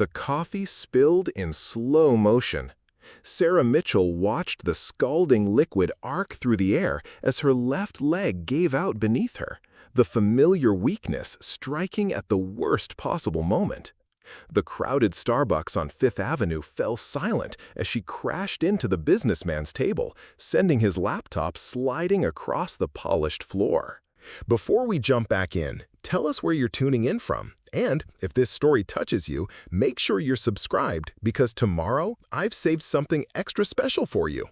The coffee spilled in slow motion. Sarah Mitchell watched the scalding liquid arc through the air as her left leg gave out beneath her, the familiar weakness striking at the worst possible moment. The crowded Starbucks on Fifth Avenue fell silent as she crashed into the businessman's table, sending his laptop sliding across the polished floor. Before we jump back in, tell us where you're tuning in from. And if this story touches you, make sure you're subscribed because tomorrow I've saved something extra special for you.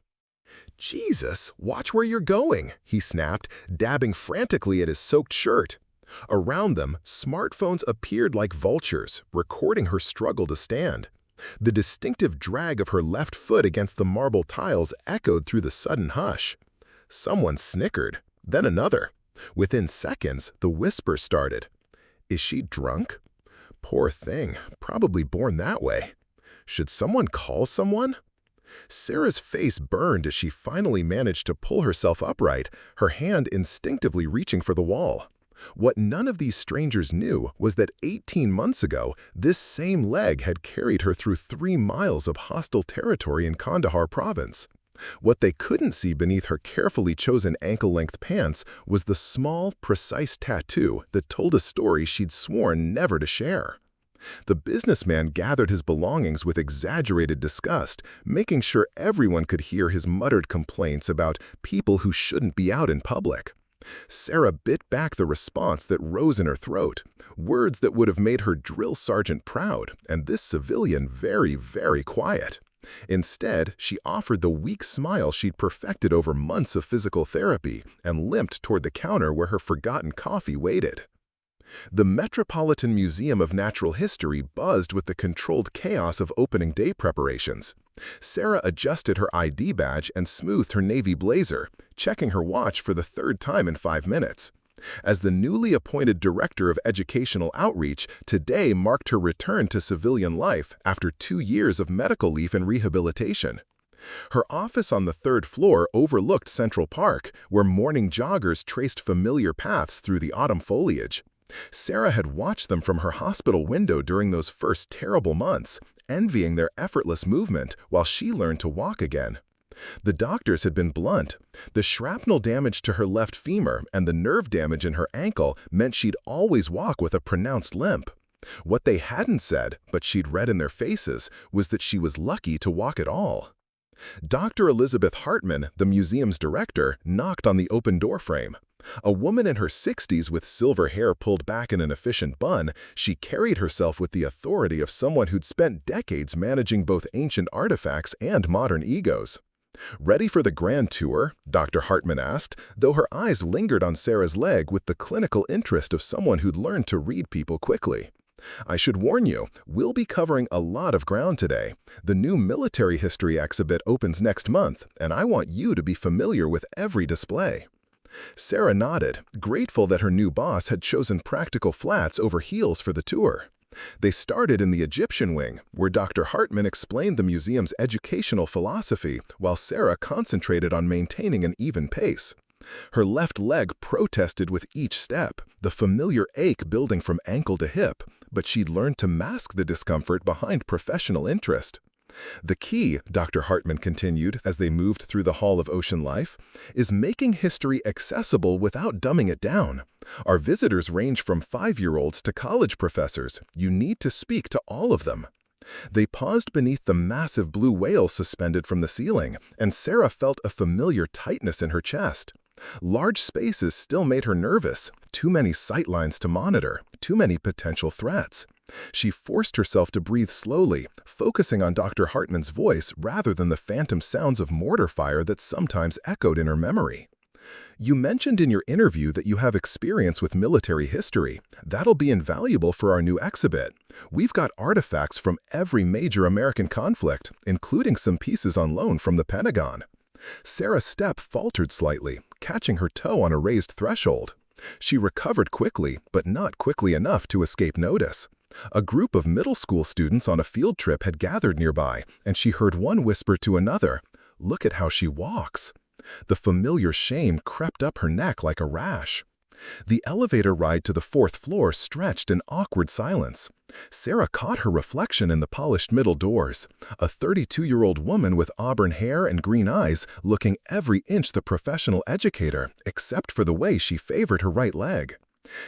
Jesus, watch where you're going, he snapped, dabbing frantically at his soaked shirt. Around them, smartphones appeared like vultures, recording her struggle to stand. The distinctive drag of her left foot against the marble tiles echoed through the sudden hush. Someone snickered, then another. Within seconds, the whisper started. Is she drunk? Poor thing, probably born that way. Should someone call someone? Sarah's face burned as she finally managed to pull herself upright, her hand instinctively reaching for the wall. What none of these strangers knew was that 18 months ago, this same leg had carried her through 3 miles of hostile territory in Kandahar province. What they couldn't see beneath her carefully chosen ankle-length pants was the small, precise tattoo that told a story she'd sworn never to share. The businessman gathered his belongings with exaggerated disgust, making sure everyone could hear his muttered complaints about people who shouldn't be out in public. Sarah bit back the response that rose in her throat, words that would have made her drill sergeant proud, and this civilian very, very quiet. Instead, she offered the weak smile she'd perfected over months of physical therapy and limped toward the counter where her forgotten coffee waited. The Metropolitan Museum of Natural History buzzed with the controlled chaos of opening day preparations. Sarah adjusted her ID badge and smoothed her navy blazer, checking her watch for the 3rd time in 5 minutes. As the newly appointed Director of Educational Outreach, today marked her return to civilian life after 2 years of medical leave and rehabilitation. Her office on the 3rd floor overlooked Central Park, where morning joggers traced familiar paths through the autumn foliage. Sarah had watched them from her hospital window during those first terrible months, envying their effortless movement while she learned to walk again. The doctors had been blunt. The shrapnel damage to her left femur and the nerve damage in her ankle meant she'd always walk with a pronounced limp. What they hadn't said, but she'd read in their faces, was that she was lucky to walk at all. Dr. Elizabeth Hartman, the museum's director, knocked on the open doorframe. A woman in her 60s with silver hair pulled back in an efficient bun, she carried herself with the authority of someone who'd spent decades managing both ancient artifacts and modern egos. "Ready for the grand tour?" Dr. Hartman asked, though her eyes lingered on Sarah's leg with the clinical interest of someone who'd learned to read people quickly. "I should warn you, we'll be covering a lot of ground today. The new military history exhibit opens next month, and I want you to be familiar with every display." Sarah nodded, grateful that her new boss had chosen practical flats over heels for the tour. They started in the Egyptian wing, where Dr. Hartman explained the museum's educational philosophy while Sarah concentrated on maintaining an even pace. Her left leg protested with each step, the familiar ache building from ankle to hip, but she'd learned to mask the discomfort behind professional interest. "The key," Dr. Hartman continued as they moved through the Hall of Ocean Life, "is making history accessible without dumbing it down. Our visitors range from 5-year-olds to college professors. You need to speak to all of them." They paused beneath the massive blue whale suspended from the ceiling, and Sarah felt a familiar tightness in her chest. Large spaces still made her nervous, too many sightlines to monitor, too many potential threats. She forced herself to breathe slowly, focusing on Dr. Hartman's voice rather than the phantom sounds of mortar fire that sometimes echoed in her memory. "You mentioned in your interview that you have experience with military history. That'll be invaluable for our new exhibit. We've got artifacts from every major American conflict, including some pieces on loan from the Pentagon." Sarah's step faltered slightly, catching her toe on a raised threshold. She recovered quickly, but not quickly enough to escape notice. A group of middle school students on a field trip had gathered nearby, and she heard one whisper to another, "Look at how she walks." The familiar shame crept up her neck like a rash. The elevator ride to the fourth floor stretched in awkward silence. Sarah caught her reflection in the polished middle doors, a 32-year-old woman with auburn hair and green eyes looking every inch the professional educator, except for the way she favored her right leg.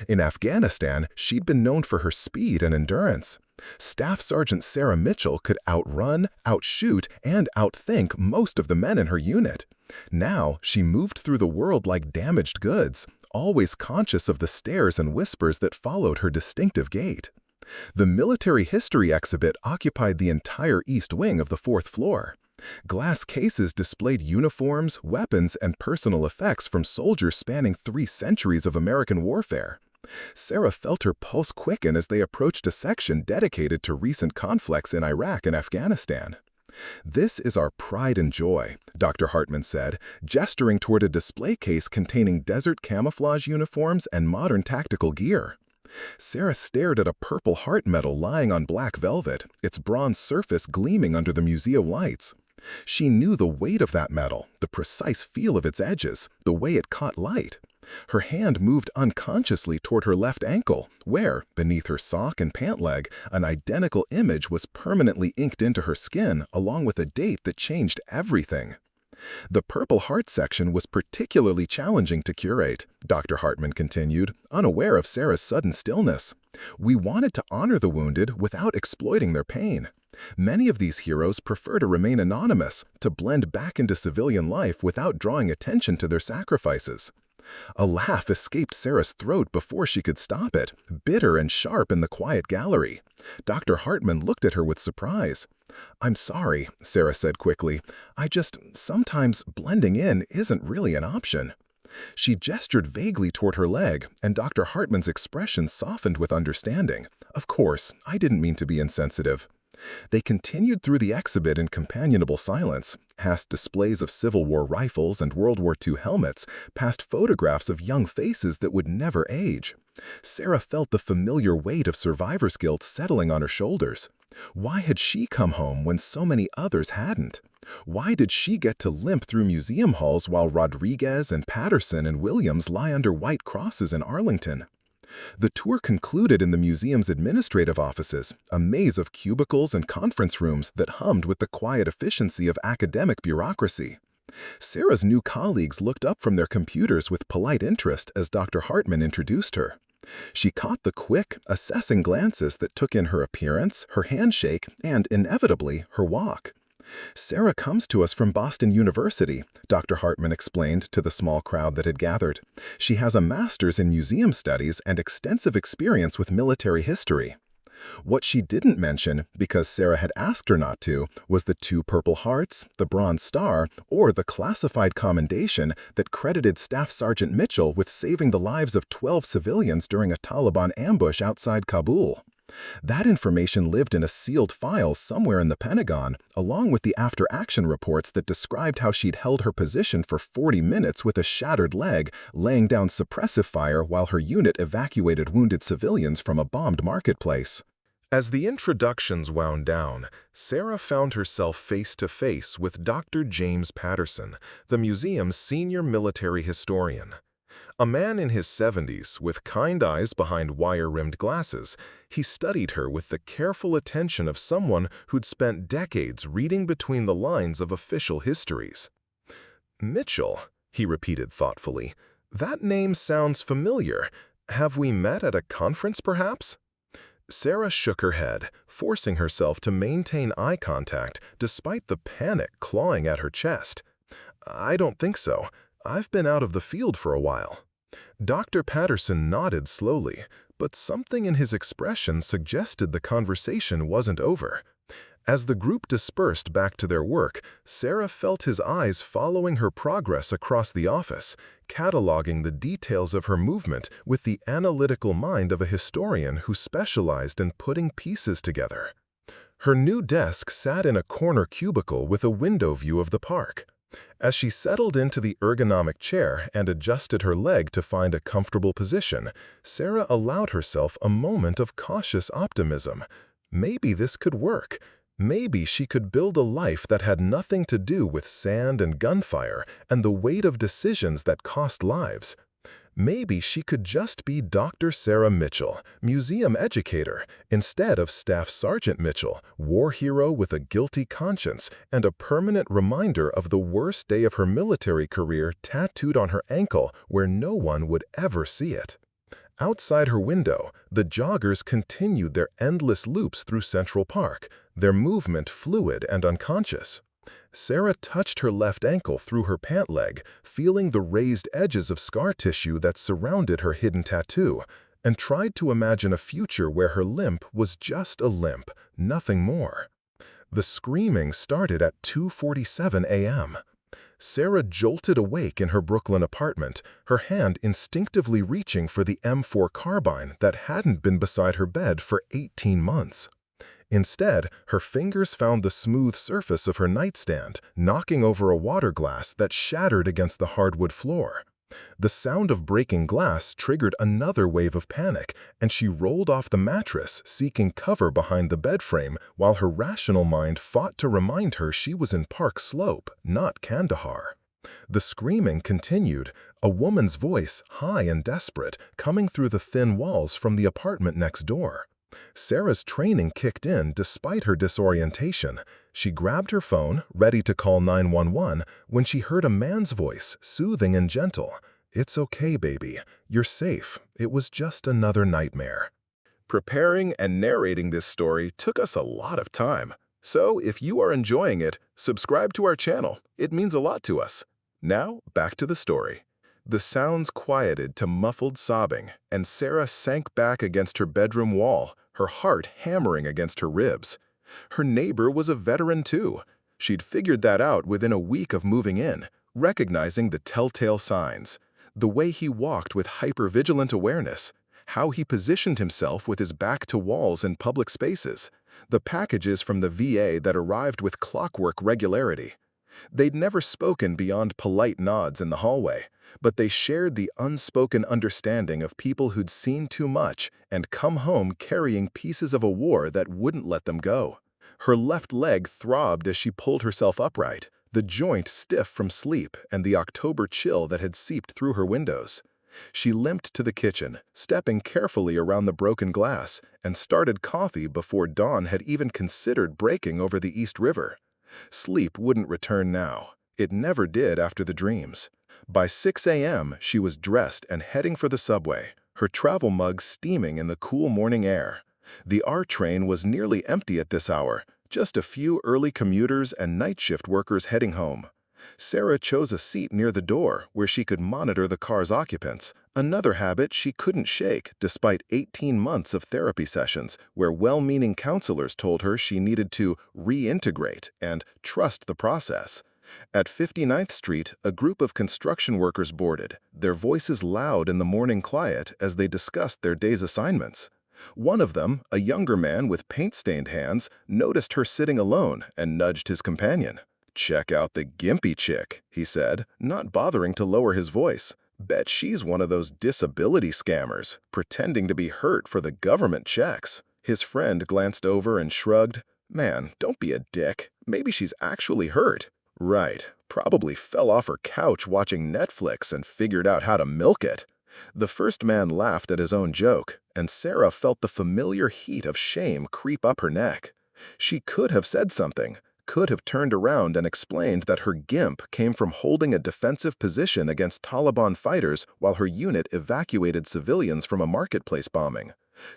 In Afghanistan, she'd been known for her speed and endurance. Staff Sergeant Sarah Mitchell could outrun, outshoot, and outthink most of the men in her unit. Now, she moved through the world like damaged goods, always conscious of the stares and whispers that followed her distinctive gait. The military history exhibit occupied the entire east wing of the fourth floor. Glass cases displayed uniforms, weapons, and personal effects from soldiers spanning 3 centuries of American warfare. Sarah felt her pulse quicken as they approached a section dedicated to recent conflicts in Iraq and Afghanistan. "This is our pride and joy," Dr. Hartman said, gesturing toward a display case containing desert camouflage uniforms and modern tactical gear. Sarah stared at a Purple Heart medal lying on black velvet, its bronze surface gleaming under the museum lights. She knew the weight of that medal, the precise feel of its edges, the way it caught light. Her hand moved unconsciously toward her left ankle, where, beneath her sock and pant leg, an identical image was permanently inked into her skin, along with a date that changed everything. The Purple Heart section was particularly challenging to curate, Dr. Hartman continued, unaware of Sarah's sudden stillness. "We wanted to honor the wounded without exploiting their pain. Many of these heroes prefer to remain anonymous, to blend back into civilian life without drawing attention to their sacrifices." A laugh escaped Sarah's throat before she could stop it, bitter and sharp in the quiet gallery. Dr. Hartman looked at her with surprise. "I'm sorry," Sarah said quickly. Sometimes blending in isn't really an option." She gestured vaguely toward her leg, and Dr. Hartman's expression softened with understanding. "Of course, I didn't mean to be insensitive." They continued through the exhibit in companionable silence, past displays of Civil War rifles and World War II helmets, past photographs of young faces that would never age. Sarah felt the familiar weight of survivor's guilt settling on her shoulders. Why had she come home when so many others hadn't? Why did she get to limp through museum halls while Rodriguez and Patterson and Williams lie under white crosses in Arlington? The tour concluded in the museum's administrative offices, a maze of cubicles and conference rooms that hummed with the quiet efficiency of academic bureaucracy. Sarah's new colleagues looked up from their computers with polite interest as Dr. Hartman introduced her. She caught the quick, assessing glances that took in her appearance, her handshake, and, inevitably, her walk. "Sarah comes to us from Boston University," Dr. Hartman explained to the small crowd that had gathered. "She has a master's in museum studies and extensive experience with military history." What she didn't mention, because Sarah had asked her not to, was the 2 Purple Hearts, the Bronze Star, or the classified commendation that credited Staff Sergeant Mitchell with saving the lives of 12 civilians during a Taliban ambush outside Kabul. That information lived in a sealed file somewhere in the Pentagon, along with the after-action reports that described how she'd held her position for 40 minutes with a shattered leg, laying down suppressive fire while her unit evacuated wounded civilians from a bombed marketplace. As the introductions wound down, Sarah found herself face-to-face with Dr. James Patterson, the museum's senior military historian. A man in his 70s, with kind eyes behind wire-rimmed glasses, he studied her with the careful attention of someone who'd spent decades reading between the lines of official histories. "Mitchell," he repeated thoughtfully. "That name sounds familiar. Have we met at a conference, perhaps?" Sarah shook her head, forcing herself to maintain eye contact despite the panic clawing at her chest. "I don't think so. I've been out of the field for a while." Dr. Patterson nodded slowly, but something in his expression suggested the conversation wasn't over. As the group dispersed back to their work, Sarah felt his eyes following her progress across the office, cataloging the details of her movement with the analytical mind of a historian who specialized in putting pieces together. Her new desk sat in a corner cubicle with a window view of the park. As she settled into the ergonomic chair and adjusted her leg to find a comfortable position, Sarah allowed herself a moment of cautious optimism. Maybe this could work. Maybe she could build a life that had nothing to do with sand and gunfire and the weight of decisions that cost lives. Maybe she could just be Dr. Sarah Mitchell, museum educator, instead of Staff Sergeant Mitchell, war hero with a guilty conscience and a permanent reminder of the worst day of her military career tattooed on her ankle where no one would ever see it. Outside her window, the joggers continued their endless loops through Central Park, their movement fluid and unconscious. Sarah touched her left ankle through her pant leg, feeling the raised edges of scar tissue that surrounded her hidden tattoo, and tried to imagine a future where her limp was just a limp, nothing more. The screaming started at 2:47 a.m. Sarah jolted awake in her Brooklyn apartment, her hand instinctively reaching for the M4 carbine that hadn't been beside her bed for 18 months. Instead, her fingers found the smooth surface of her nightstand, knocking over a water glass that shattered against the hardwood floor. The sound of breaking glass triggered another wave of panic, and she rolled off the mattress, seeking cover behind the bed frame, while her rational mind fought to remind her she was in Park Slope, not Kandahar. The screaming continued, a woman's voice, high and desperate, coming through the thin walls from the apartment next door. Sarah's training kicked in despite her disorientation. She grabbed her phone, ready to call 911, when she heard a man's voice, soothing and gentle. "It's okay, baby. You're safe. It was just another nightmare." Preparing and narrating this story took us a lot of time. So if you are enjoying it, subscribe to our channel. It means a lot to us. Now, back to the story. The sounds quieted to muffled sobbing, and Sarah sank back against her bedroom wall, her heart hammering against her ribs. Her neighbor was a veteran too. She'd figured that out within a week of moving in, recognizing the telltale signs. The way he walked with hypervigilant awareness, how he positioned himself with his back to walls in public spaces, the packages from the VA that arrived with clockwork regularity. They'd never spoken beyond polite nods in the hallway, but they shared the unspoken understanding of people who'd seen too much and come home carrying pieces of a war that wouldn't let them go. Her left leg throbbed as she pulled herself upright, the joint stiff from sleep and the October chill that had seeped through her windows. She limped to the kitchen, stepping carefully around the broken glass, and started coffee before Dawn had even considered breaking over the East River. Sleep wouldn't return now. It never did after the dreams. By 6 a.m., she was dressed and heading for the subway, her travel mug steaming in the cool morning air. The R train was nearly empty at this hour, just a few early commuters and night shift workers heading home. Sarah chose a seat near the door where she could monitor the car's occupants, another habit she couldn't shake despite 18 months of therapy sessions where well-meaning counselors told her she needed to reintegrate and trust the process. At 59th Street, a group of construction workers boarded, their voices loud in the morning quiet as they discussed their day's assignments. One of them, a younger man with paint-stained hands, noticed her sitting alone and nudged his companion. "Check out the gimpy chick," he said, not bothering to lower his voice. "Bet she's one of those disability scammers, pretending to be hurt for the government checks." His friend glanced over and shrugged. "Man, don't be a dick. Maybe she's actually hurt." "Right. Probably fell off her couch watching Netflix and figured out how to milk it." The first man laughed at his own joke, and Sarah felt the familiar heat of shame creep up her neck. She could have said something, could have turned around and explained that her gimp came from holding a defensive position against Taliban fighters while her unit evacuated civilians from a marketplace bombing.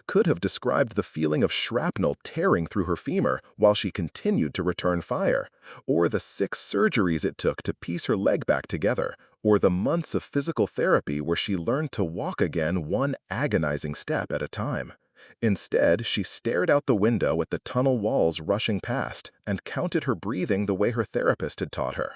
Could have described the feeling of shrapnel tearing through her femur while she continued to return fire, or the 6 surgeries it took to piece her leg back together, or the months of physical therapy where she learned to walk again one agonizing step at a time. Instead, she stared out the window at the tunnel walls rushing past and counted her breathing the way her therapist had taught her.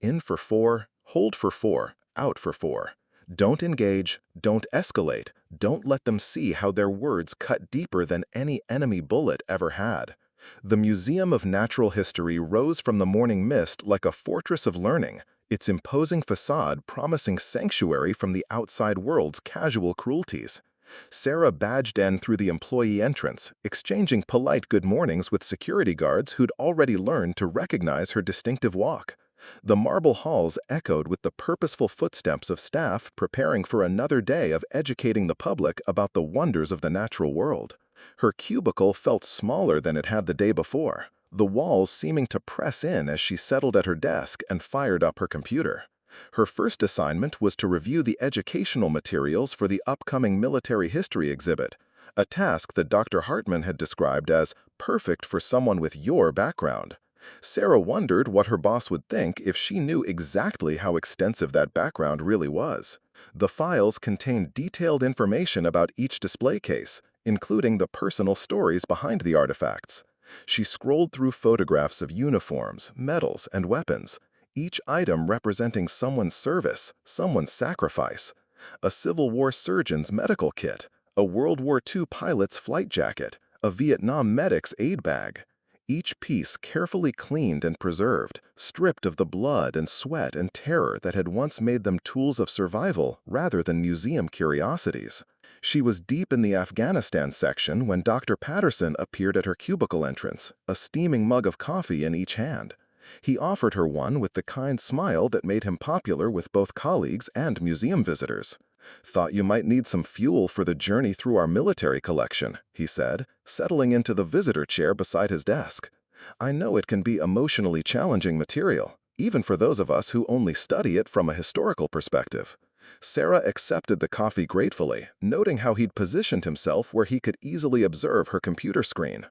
In for 4, hold for 4, out for 4. Don't engage, don't escalate, don't let them see how their words cut deeper than any enemy bullet ever had. The Museum of Natural History rose from the morning mist like a fortress of learning, its imposing facade promising sanctuary from the outside world's casual cruelties. Sarah badged in through the employee entrance, exchanging polite good mornings with security guards who'd already learned to recognize her distinctive walk. The marble halls echoed with the purposeful footsteps of staff preparing for another day of educating the public about the wonders of the natural world. Her cubicle felt smaller than it had the day before, the walls seeming to press in as she settled at her desk and fired up her computer. Her first assignment was to review the educational materials for the upcoming military history exhibit, a task that Dr. Hartman had described as perfect for someone with your background. Sarah wondered what her boss would think if she knew exactly how extensive that background really was. The files contained detailed information about each display case, including the personal stories behind the artifacts. She scrolled through photographs of uniforms, medals, and weapons, each item representing someone's service, someone's sacrifice. A Civil War surgeon's medical kit, a World War II pilot's flight jacket, a Vietnam medic's aid bag. Each piece carefully cleaned and preserved, stripped of the blood and sweat and terror that had once made them tools of survival rather than museum curiosities. She was deep in the Afghanistan section when Dr. Patterson appeared at her cubicle entrance, a steaming mug of coffee in each hand. He offered her one with the kind smile that made him popular with both colleagues and museum visitors. "Thought you might need some fuel for the journey through our military collection," he said, settling into the visitor chair beside his desk. "I know it can be emotionally challenging material, even for those of us who only study it from a historical perspective." Sarah accepted the coffee gratefully, noting how he'd positioned himself where he could easily observe her computer screen.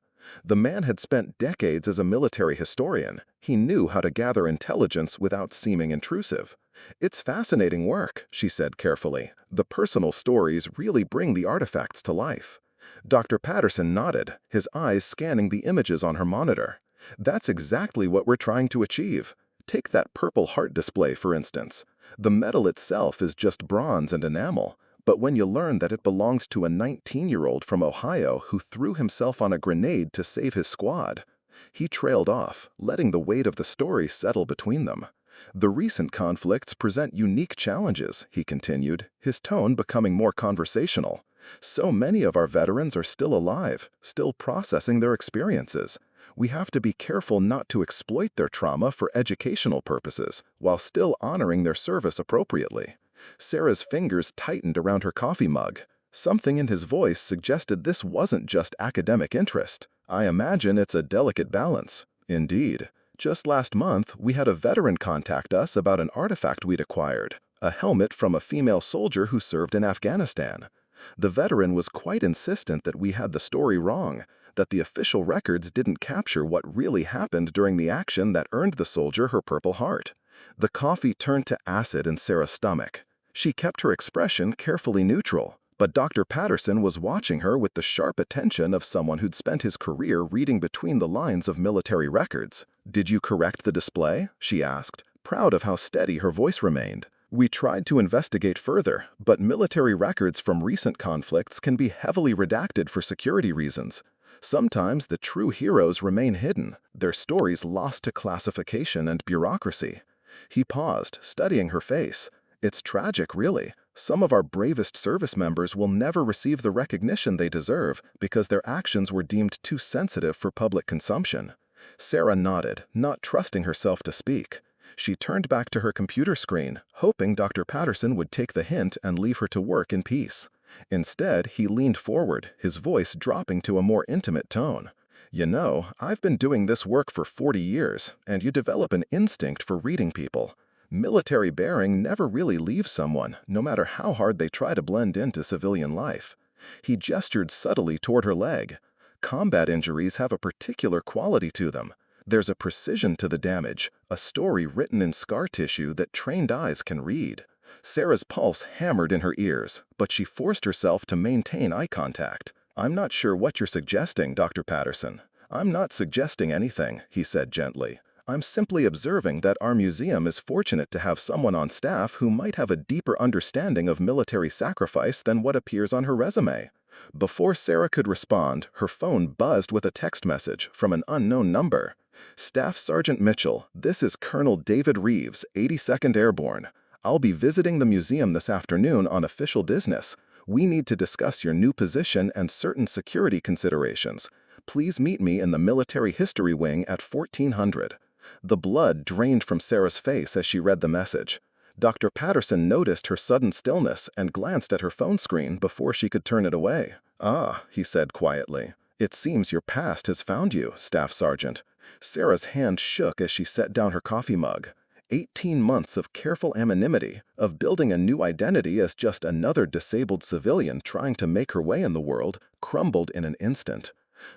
The man had spent decades as a military historian. He knew how to gather intelligence without seeming intrusive. "It's fascinating work," she said carefully. "The personal stories really bring the artifacts to life." Dr. Patterson nodded, his eyes scanning the images on her monitor. "That's exactly what we're trying to achieve. Take that Purple Heart display, for instance. The medal itself is just bronze and enamel, but when you learn that it belonged to a 19-year-old from Ohio who threw himself on a grenade to save his squad." He trailed off, letting the weight of the story settle between them. "The recent conflicts present unique challenges," he continued, his tone becoming more conversational. "So many of our veterans are still alive, still processing their experiences. We have to be careful not to exploit their trauma for educational purposes, while still honoring their service appropriately." Sarah's fingers tightened around her coffee mug. Something in his voice suggested this wasn't just academic interest. "I imagine it's a delicate balance." "Indeed. Just last month, we had a veteran contact us about an artifact we'd acquired, a helmet from a female soldier who served in Afghanistan. The veteran was quite insistent that we had the story wrong, that the official records didn't capture what really happened during the action that earned the soldier her Purple Heart." The coffee turned to acid in Sarah's stomach. She kept her expression carefully neutral, but Dr. Patterson was watching her with the sharp attention of someone who'd spent his career reading between the lines of military records. "Did you correct the display?" she asked, proud of how steady her voice remained. "We tried to investigate further, but military records from recent conflicts can be heavily redacted for security reasons. Sometimes the true heroes remain hidden, their stories lost to classification and bureaucracy." He paused, studying her face. "It's tragic, really. Some of our bravest service members will never receive the recognition they deserve because their actions were deemed too sensitive for public consumption." Sarah nodded, not trusting herself to speak. She turned back to her computer screen, hoping Dr. Patterson would take the hint and leave her to work in peace. Instead, he leaned forward, his voice dropping to a more intimate tone. "You know, I've been doing this work for 40 years, and you develop an instinct for reading people. Military bearing never really leaves someone, no matter how hard they try to blend into civilian life." He gestured subtly toward her leg. "Combat injuries have a particular quality to them. There's a precision to the damage, a story written in scar tissue that trained eyes can read." Sarah's pulse hammered in her ears, but she forced herself to maintain eye contact. "I'm not sure what you're suggesting, Dr. Patterson." "I'm not suggesting anything," he said gently. "I'm simply observing that our museum is fortunate to have someone on staff who might have a deeper understanding of military sacrifice than what appears on her resume." Before Sarah could respond, her phone buzzed with a text message from an unknown number. "Staff Sergeant Mitchell, this is Colonel David Reeves, 82nd Airborne. I'll be visiting the museum this afternoon on official business. We need to discuss your new position and certain security considerations. Please meet me in the Military History Wing at 1400. The blood drained from Sarah's face as she read the message. Dr. Patterson noticed her sudden stillness and glanced at her phone screen before she could turn it away. "Ah," he said quietly. "It seems your past has found you, Staff Sergeant." Sarah's hand shook as she set down her coffee mug. 18 months of careful anonymity, of building a new identity as just another disabled civilian trying to make her way in the world, crumbled in an instant.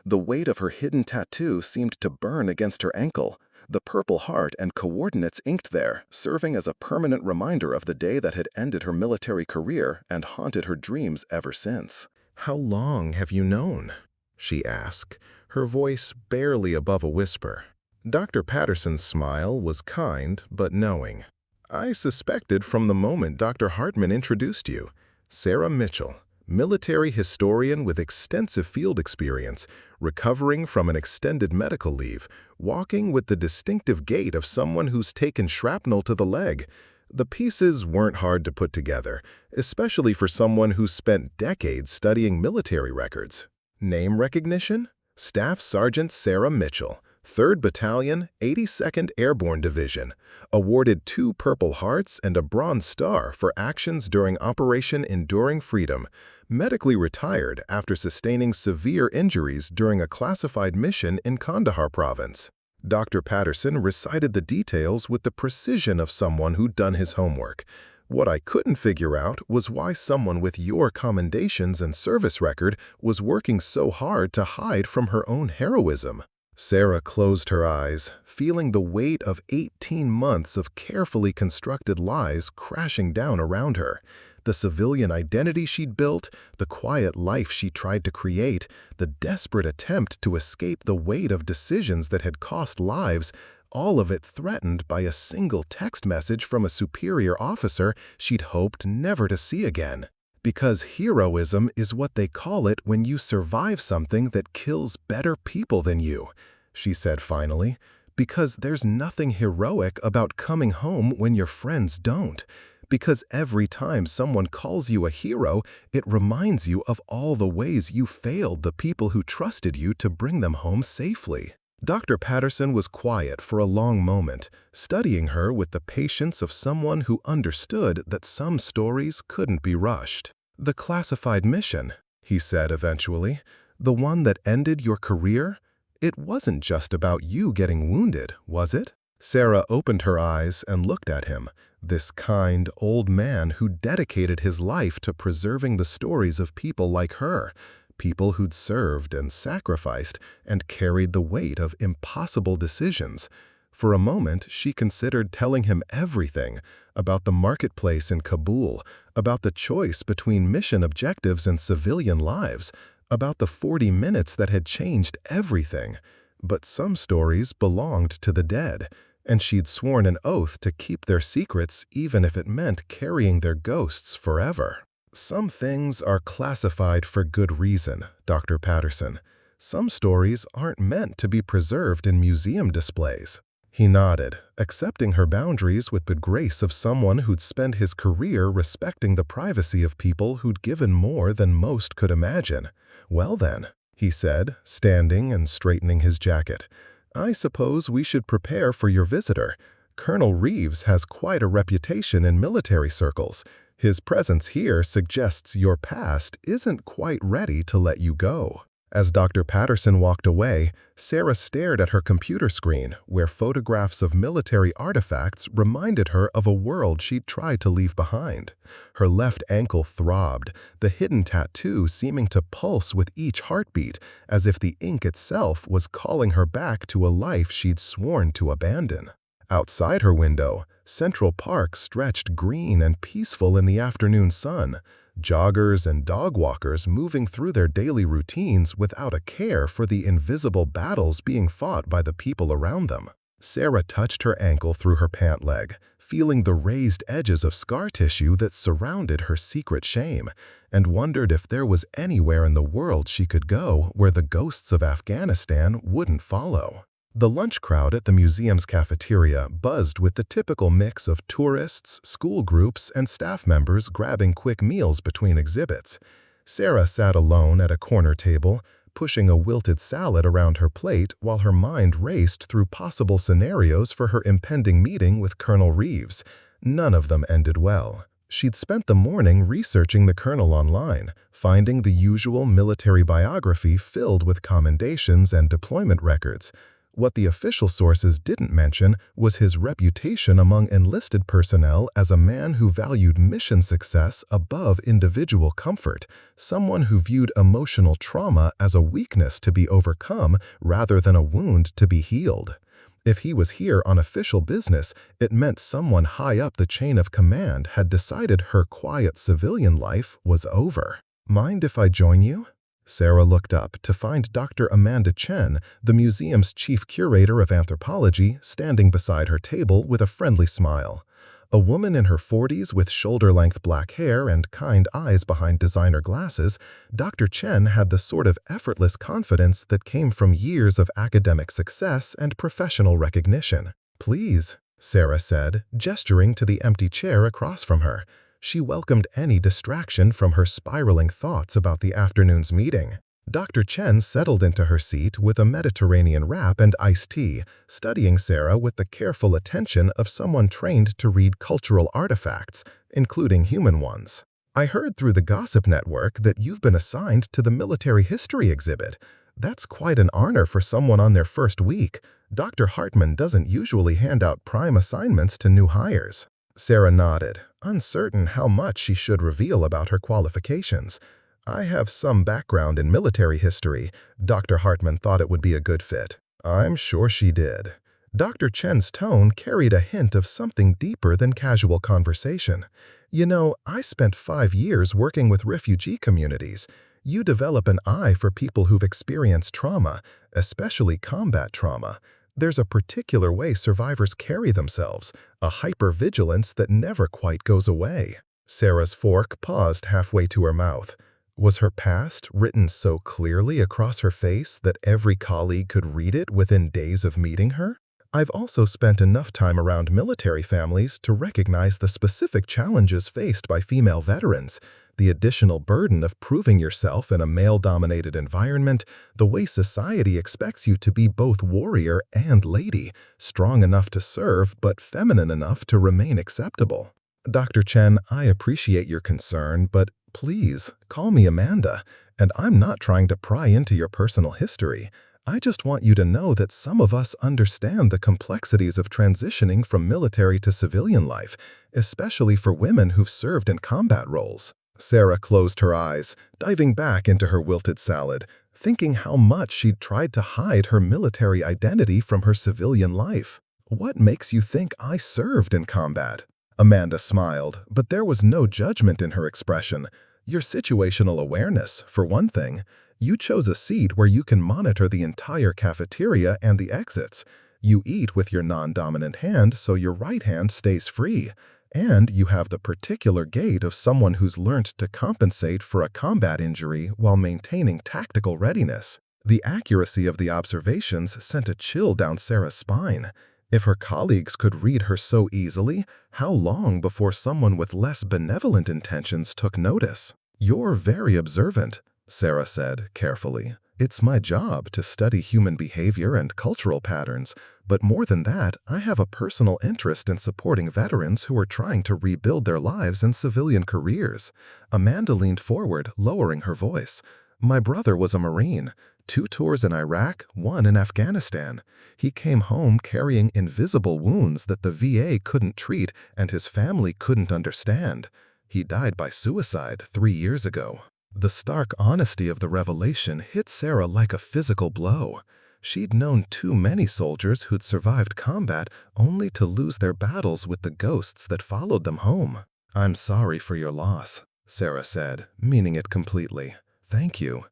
The weight of her hidden tattoo seemed to burn against her ankle, the Purple Heart and coordinates inked there, serving as a permanent reminder of the day that had ended her military career and haunted her dreams ever since. "How long have you known?" she asked, her voice barely above a whisper. Dr. Patterson's smile was kind but knowing. "I suspected from the moment Dr. Hartman introduced you. Sarah Mitchell, military historian with extensive field experience, recovering from an extended medical leave, walking with the distinctive gait of someone who's taken shrapnel to the leg." The pieces weren't hard to put together, especially for someone who's spent decades studying military records. Name recognition? Staff Sergeant Sarah Mitchell, 3rd Battalion, 82nd Airborne Division, awarded 2 Purple Hearts and a Bronze Star for actions during Operation Enduring Freedom, medically retired after sustaining severe injuries during a classified mission in Kandahar Province. Dr. Patterson recited the details with the precision of someone who'd done his homework. "What I couldn't figure out was why someone with your commendations and service record was working so hard to hide from her own heroism." Sarah closed her eyes, feeling the weight of 18 months of carefully constructed lies crashing down around her. The civilian identity she'd built, the quiet life she tried to create, the desperate attempt to escape the weight of decisions that had cost lives, all of it threatened by a single text message from a superior officer she'd hoped never to see again. "Because heroism is what they call it when you survive something that kills better people than you," she said finally. "Because there's nothing heroic about coming home when your friends don't. Because every time someone calls you a hero, it reminds you of all the ways you failed the people who trusted you to bring them home safely." Dr. Patterson was quiet for a long moment, studying her with the patience of someone who understood that some stories couldn't be rushed. "The classified mission," he said eventually, "the one that ended your career? It wasn't just about you getting wounded, was it?" Sarah opened her eyes and looked at him, this kind old man who dedicated his life to preserving the stories of people like her, people who'd served and sacrificed and carried the weight of impossible decisions. For a moment, she considered telling him everything about the marketplace in Kabul, about the choice between mission objectives and civilian lives, about the 40 minutes that had changed everything. But some stories belonged to the dead, and she'd sworn an oath to keep their secrets even if it meant carrying their ghosts forever. "Some things are classified for good reason, Dr. Patterson. Some stories aren't meant to be preserved in museum displays." He nodded, accepting her boundaries with the grace of someone who'd spent his career respecting the privacy of people who'd given more than most could imagine. "Well then," he said, standing and straightening his jacket, "I suppose we should prepare for your visitor. Colonel Reeves has quite a reputation in military circles. His presence here suggests your past isn't quite ready to let you go." As Dr. Patterson walked away, Sarah stared at her computer screen, where photographs of military artifacts reminded her of a world she'd tried to leave behind. Her left ankle throbbed, the hidden tattoo seeming to pulse with each heartbeat, as if the ink itself was calling her back to a life she'd sworn to abandon. Outside her window, Central Park stretched green and peaceful in the afternoon sun, joggers and dog walkers moving through their daily routines without a care for the invisible battles being fought by the people around them. Sarah touched her ankle through her pant leg, feeling the raised edges of scar tissue that surrounded her secret shame, and wondered if there was anywhere in the world she could go where the ghosts of Afghanistan wouldn't follow. The lunch crowd at the museum's cafeteria buzzed with the typical mix of tourists, school groups, and staff members grabbing quick meals between exhibits. Sarah sat alone at a corner table, pushing a wilted salad around her plate while her mind raced through possible scenarios for her impending meeting with Colonel Reeves. None of them ended well. She'd spent the morning researching the colonel online, finding the usual military biography filled with commendations and deployment records. What the official sources didn't mention was his reputation among enlisted personnel as a man who valued mission success above individual comfort, someone who viewed emotional trauma as a weakness to be overcome rather than a wound to be healed. If he was here on official business, it meant someone high up the chain of command had decided her quiet civilian life was over. "Mind if I join you?" Sarah looked up to find Dr. Amanda Chen, the museum's chief curator of anthropology, standing beside her table with a friendly smile. A woman in her 40s with shoulder-length black hair and kind eyes behind designer glasses, Dr. Chen had the sort of effortless confidence that came from years of academic success and professional recognition. "Please," Sarah said, gesturing to the empty chair across from her. She welcomed any distraction from her spiraling thoughts about the afternoon's meeting. Dr. Chen settled into her seat with a Mediterranean wrap and iced tea, studying Sarah with the careful attention of someone trained to read cultural artifacts, including human ones. "I heard through the gossip network that you've been assigned to the military history exhibit. That's quite an honor for someone on their first week. Dr. Hartman doesn't usually hand out prime assignments to new hires." Sarah nodded, uncertain how much she should reveal about her qualifications. "I have some background in military history. Dr. Hartman thought it would be a good fit." "I'm sure she did." Dr. Chen's tone carried a hint of something deeper than casual conversation. "You know, I spent 5 years working with refugee communities. You develop an eye for people who've experienced trauma, especially combat trauma. There's a particular way survivors carry themselves, a hypervigilance that never quite goes away." Sarah's fork paused halfway to her mouth. Was her past written so clearly across her face that every colleague could read it within days of meeting her? "I've also spent enough time around military families to recognize the specific challenges faced by female veterans. The additional burden of proving yourself in a male-dominated environment, the way society expects you to be both warrior and lady, strong enough to serve but feminine enough to remain acceptable." "Dr. Chen, I appreciate your concern, but please call me Amanda, and I'm not trying to pry into your personal history. I just want you to know that some of us understand the complexities of transitioning from military to civilian life, especially for women who've served in combat roles." Sarah closed her eyes, diving back into her wilted salad, thinking how much she'd tried to hide her military identity from her civilian life. "What makes you think I served in combat?" Amanda smiled, but there was no judgment in her expression. "Your situational awareness, for one thing. You chose a seat where you can monitor the entire cafeteria and the exits. You eat with your non-dominant hand so your right hand stays free. And you have the particular gait of someone who's learned to compensate for a combat injury while maintaining tactical readiness." The accuracy of the observations sent a chill down Sarah's spine. If her colleagues could read her so easily, how long before someone with less benevolent intentions took notice? "You're very observant," Sarah said carefully. "It's my job to study human behavior and cultural patterns, but more than that, I have a personal interest in supporting veterans who are trying to rebuild their lives and civilian careers." Amanda leaned forward, lowering her voice. "My brother was a Marine. 2 tours in Iraq, 1 in Afghanistan. He came home carrying invisible wounds that the VA couldn't treat and his family couldn't understand. He died by suicide 3 years ago." The stark honesty of the revelation hit Sarah like a physical blow. She'd known too many soldiers who'd survived combat only to lose their battles with the ghosts that followed them home. "I'm sorry for your loss," Sarah said, meaning it completely. "Thank you.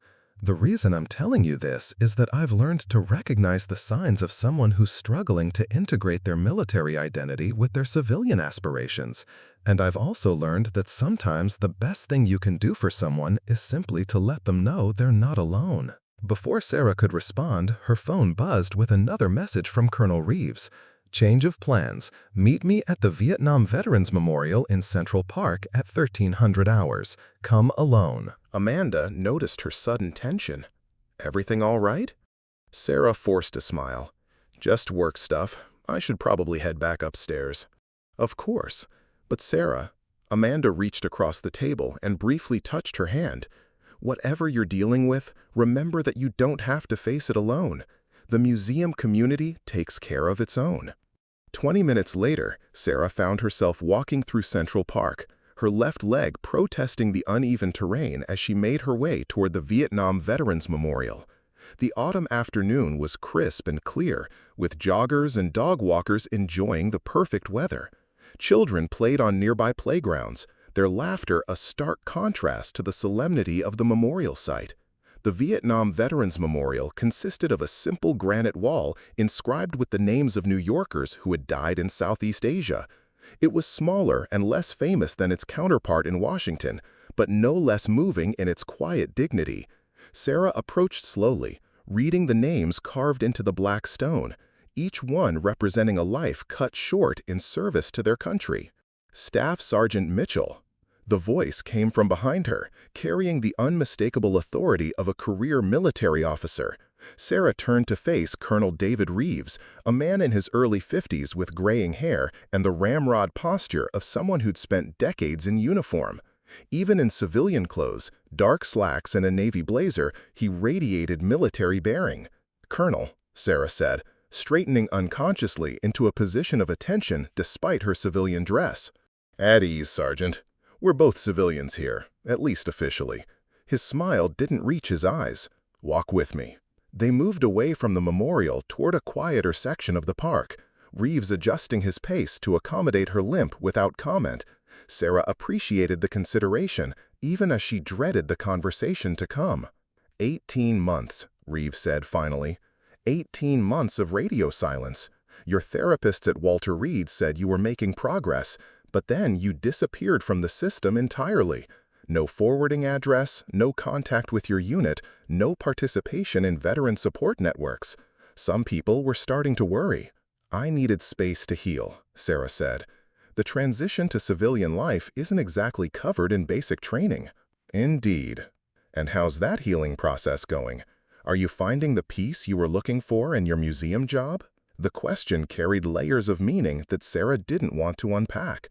The reason I'm telling you this is that I've learned to recognize the signs of someone who's struggling to integrate their military identity with their civilian aspirations. And I've also learned that sometimes the best thing you can do for someone is simply to let them know they're not alone." Before Sarah could respond, her phone buzzed with another message from Colonel Reeves. "Change of plans. Meet me at the Vietnam Veterans Memorial in Central Park at 1300 hours. Come alone." Amanda noticed her sudden tension. Everything all right? Sarah forced a smile. Just work stuff. I should probably head back upstairs. Of course. But Sarah, Amanda reached across the table and briefly touched her hand. Whatever you're dealing with, remember that you don't have to face it alone. The museum community takes care of its own. 20 minutes later, Sarah found herself walking through Central Park, her left leg protesting the uneven terrain as she made her way toward the Vietnam Veterans Memorial. The autumn afternoon was crisp and clear, with joggers and dog walkers enjoying the perfect weather. Children played on nearby playgrounds, their laughter a stark contrast to the solemnity of the memorial site. The Vietnam Veterans Memorial consisted of a simple granite wall inscribed with the names of New Yorkers who had died in Southeast Asia. It was smaller and less famous than its counterpart in Washington, but no less moving in its quiet dignity. Sarah approached slowly, reading the names carved into the black stone, each one representing a life cut short in service to their country. Staff Sergeant Mitchell. The voice came from behind her, carrying the unmistakable authority of a career military officer. Sarah turned to face Colonel David Reeves, a man in his early 50s with graying hair and the ramrod posture of someone who'd spent decades in uniform. Even in civilian clothes, dark slacks and a navy blazer, he radiated military bearing. "Colonel," Sarah said, straightening unconsciously into a position of attention despite her civilian dress. "At ease, Sergeant. We're both civilians here, at least officially." His smile didn't reach his eyes. "Walk with me." They moved away from the memorial toward a quieter section of the park, Reeves adjusting his pace to accommodate her limp without comment. Sarah appreciated the consideration, even as she dreaded the conversation to come. 18 months, Reeves said finally. 18 months of radio silence. Your therapists at Walter Reed said you were making progress, but then you disappeared from the system entirely. No forwarding address, no contact with your unit, no participation in veteran support networks. Some people were starting to worry. "I needed space to heal," Sarah said. "The transition to civilian life isn't exactly covered in basic training." "Indeed. And how's that healing process going? Are you finding the peace you were looking for in your museum job?" The question carried layers of meaning that Sarah didn't want to unpack.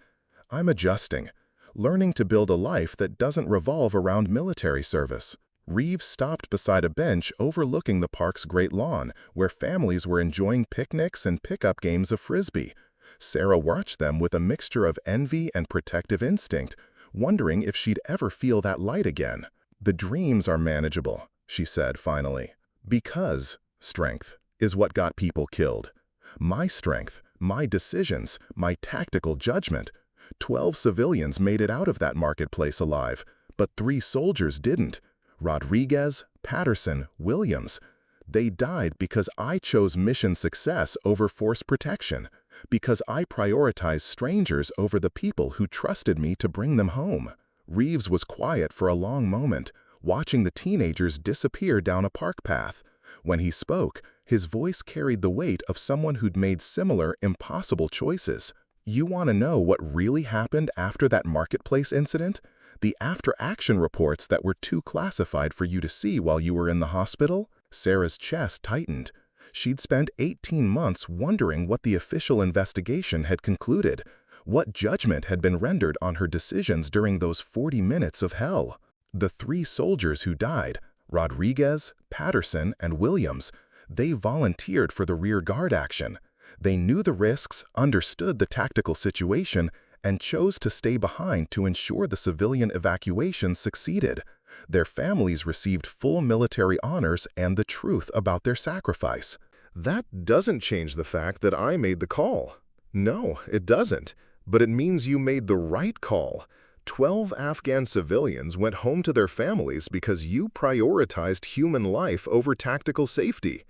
"I'm adjusting, learning to build a life that doesn't revolve around military service." Reeves stopped beside a bench overlooking the park's great lawn, where families were enjoying picnics and pickup games of frisbee. Sarah watched them with a mixture of envy and protective instinct, wondering if she'd ever feel that light again. "The dreams are manageable," she said finally. "Because strength is what got people killed. My strength, my decisions, my tactical judgment. 12 civilians made it out of that marketplace alive, but 3 soldiers didn't. Rodriguez, Patterson, Williams. They died because I chose mission success over force protection, because I prioritized strangers over the people who trusted me to bring them home." Reeves was quiet for a long moment, watching the teenagers disappear down a park path. When he spoke, his voice carried the weight of someone who'd made similar, impossible choices. "You want to know what really happened after that marketplace incident? The after-action reports that were too classified for you to see while you were in the hospital?" Sarah's chest tightened. She'd spent 18 months wondering what the official investigation had concluded, what judgment had been rendered on her decisions during those 40 minutes of hell. The 3 soldiers who died, Rodriguez, Patterson, and Williams, they volunteered for the rear guard action. They knew the risks, understood the tactical situation, and chose to stay behind to ensure the civilian evacuation succeeded. Their families received full military honors and the truth about their sacrifice. That doesn't change the fact that I made the call. No, it doesn't. But it means you made the right call. 12 Afghan civilians went home to their families because you prioritized human life over tactical safety.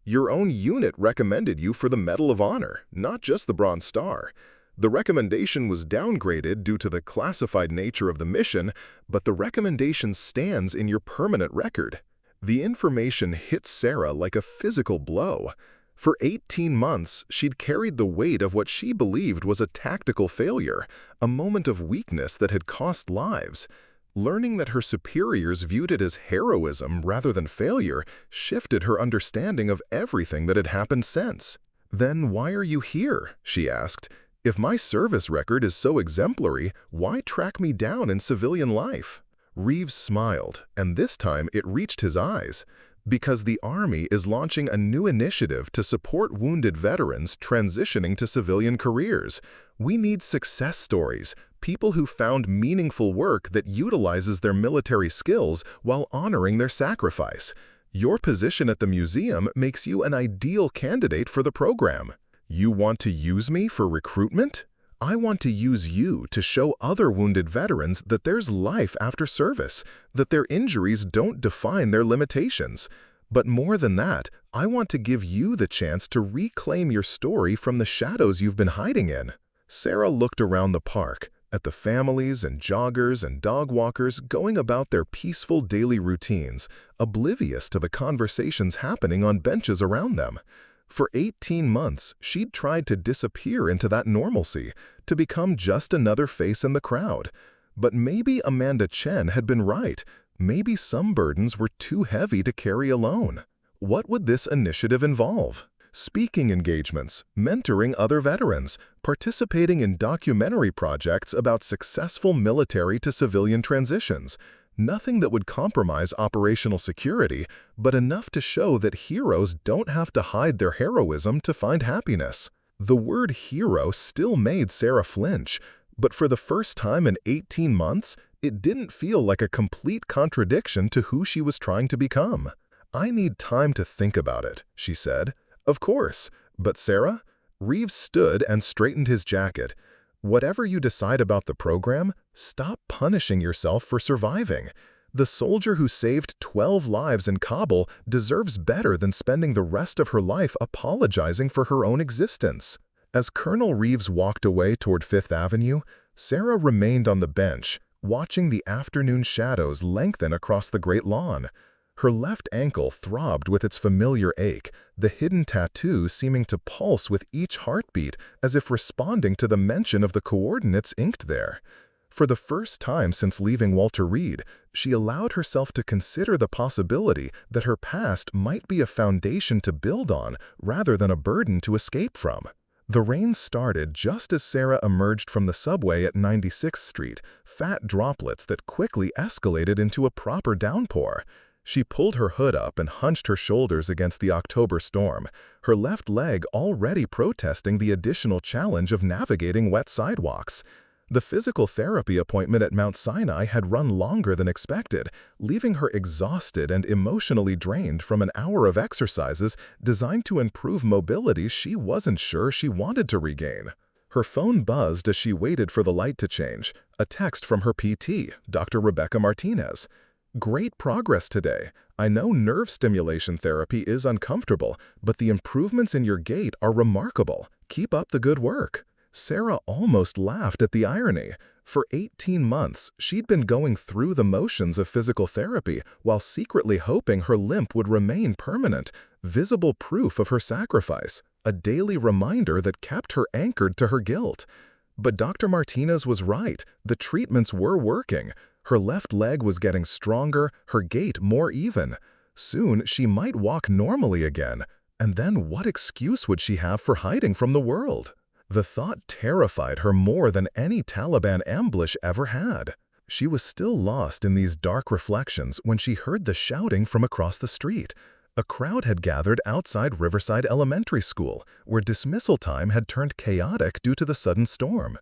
Your own unit recommended you for the Medal of Honor, not just the Bronze Star. The recommendation was downgraded due to the classified nature of the mission, but the recommendation stands in your permanent record. The information hit Sarah like a physical blow. For 18 months, she'd carried the weight of what she believed was a tactical failure, a moment of weakness that had cost lives. Learning that her superiors viewed it as heroism rather than failure shifted her understanding of everything that had happened since. "Then why are you here?" she asked. "If my service record is so exemplary, why track me down in civilian life?" Reeves smiled, and this time it reached his eyes. "Because the Army is launching a new initiative to support wounded veterans transitioning to civilian careers. We need success stories, people who found meaningful work that utilizes their military skills while honoring their sacrifice. Your position at the museum makes you an ideal candidate for the program. You want to use me for recruitment? I want to use you to show other wounded veterans that there's life after service, that their injuries don't define their limitations. But more than that, I want to give you the chance to reclaim your story from the shadows you've been hiding in." Sarah looked around the park, at the families and joggers and dog walkers going about their peaceful daily routines, oblivious to the conversations happening on benches around them. For 18 months, she'd tried to disappear into that normalcy, to become just another face in the crowd. But maybe Amanda Chen had been right. Maybe some burdens were too heavy to carry alone. What would this initiative involve? Speaking engagements, mentoring other veterans, participating in documentary projects about successful military to civilian transitions. Nothing that would compromise operational security, but enough to show that heroes don't have to hide their heroism to find happiness. The word hero still made Sarah flinch, but for the first time in 18 months, it didn't feel like a complete contradiction to who she was trying to become. "I need time to think about it," she said. "Of course. But Sarah?" Reeves stood and straightened his jacket. "Whatever you decide about the program, stop punishing yourself for surviving. The soldier who saved 12 lives in Kabul deserves better than spending the rest of her life apologizing for her own existence." As Colonel Reeves walked away toward Fifth Avenue, Sarah remained on the bench, watching the afternoon shadows lengthen across the great lawn. Her left ankle throbbed with its familiar ache, the hidden tattoo seeming to pulse with each heartbeat as if responding to the mention of the coordinates inked there. For the first time since leaving Walter Reed, she allowed herself to consider the possibility that her past might be a foundation to build on rather than a burden to escape from. The rain started just as Sarah emerged from the subway at 96th Street, fat droplets that quickly escalated into a proper downpour. She pulled her hood up and hunched her shoulders against the October storm, her left leg already protesting the additional challenge of navigating wet sidewalks. The physical therapy appointment at Mount Sinai had run longer than expected, leaving her exhausted and emotionally drained from an hour of exercises designed to improve mobility she wasn't sure she wanted to regain. Her phone buzzed as she waited for the light to change, a text from her PT, Dr. Rebecca Martinez. "Great progress today. I know nerve stimulation therapy is uncomfortable, but the improvements in your gait are remarkable. Keep up the good work." Sarah almost laughed at the irony. For 18 months, she'd been going through the motions of physical therapy while secretly hoping her limp would remain permanent, visible proof of her sacrifice, a daily reminder that kept her anchored to her guilt. But Dr. Martinez was right. The treatments were working. Her left leg was getting stronger, her gait more even. Soon, she might walk normally again. And then what excuse would she have for hiding from the world? The thought terrified her more than any Taliban ambush ever had. She was still lost in these dark reflections when she heard the shouting from across the street. A crowd had gathered outside Riverside Elementary School, where dismissal time had turned chaotic due to the sudden storm.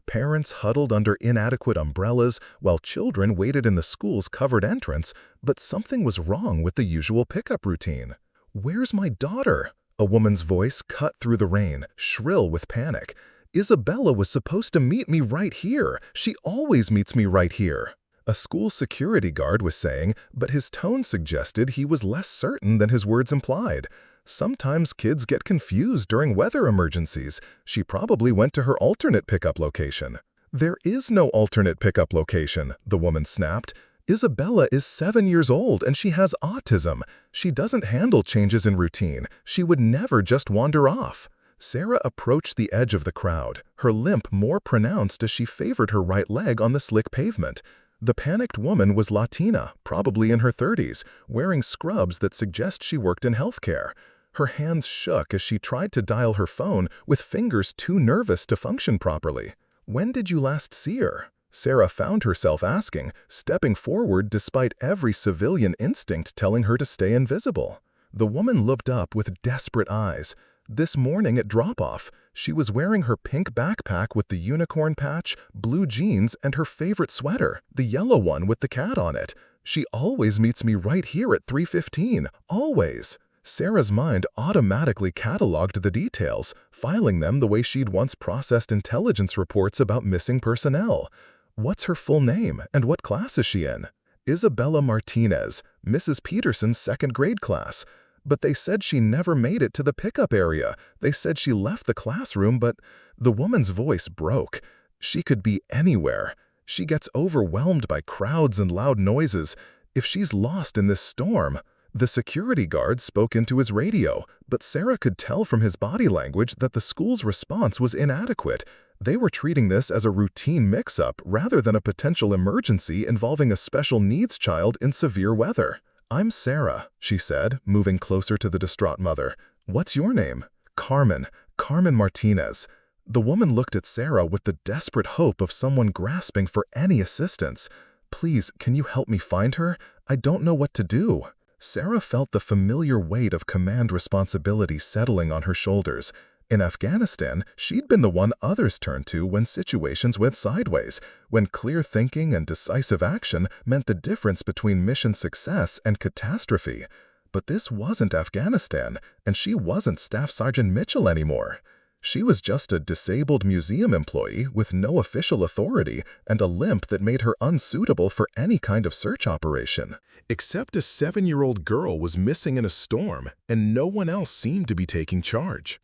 Parents huddled under inadequate umbrellas while children waited in the school's covered entrance, but something was wrong with the usual pickup routine. "Where's my daughter?" A woman's voice cut through the rain, shrill with panic. "Isabella was supposed to meet me right here. She always meets me right here." A school security guard was saying, but his tone suggested he was less certain than his words implied. Sometimes kids get confused during weather emergencies. She probably went to her alternate pickup location. "There is no alternate pickup location," the woman snapped. "Isabella is 7 years old and she has autism. She doesn't handle changes in routine. She would never just wander off." Sarah approached the edge of the crowd, her limp more pronounced as she favored her right leg on the slick pavement. The panicked woman was Latina, probably in her 30s, wearing scrubs that suggest she worked in healthcare. Her hands shook as she tried to dial her phone with fingers too nervous to function properly. "When did you last see her?" Sarah found herself asking, stepping forward despite every civilian instinct telling her to stay invisible. The woman looked up with desperate eyes. This morning at drop-off, she was wearing her pink backpack with the unicorn patch, blue jeans, and her favorite sweater, the yellow one with the cat on it. "She always meets me right here at 3:15, always." Sarah's mind automatically cataloged the details, filing them the way she'd once processed intelligence reports about missing personnel. What's her full name, and what class is she in? Isabella Martinez, Mrs. Peterson's second-grade class. But they said she never made it to the pickup area. They said she left the classroom, but the woman's voice broke. She could be anywhere. She gets overwhelmed by crowds and loud noises. If she's lost in this storm... The security guard spoke into his radio, but Sarah could tell from his body language that the school's response was inadequate. They were treating this as a routine mix-up rather than a potential emergency involving a special needs child in severe weather. "I'm Sarah," she said, moving closer to the distraught mother. "What's your name?" "Carmen. Carmen Martinez." The woman looked at Sarah with the desperate hope of someone grasping for any assistance. "Please, can you help me find her? I don't know what to do." Sarah felt the familiar weight of command responsibility settling on her shoulders. In Afghanistan, she'd been the one others turned to when situations went sideways, when clear thinking and decisive action meant the difference between mission success and catastrophe. But this wasn't Afghanistan, and she wasn't Staff Sergeant Mitchell anymore. She was just a disabled museum employee with no official authority and a limp that made her unsuitable for any kind of search operation. Except a 7-year-old girl was missing in a storm, and no one else seemed to be taking charge.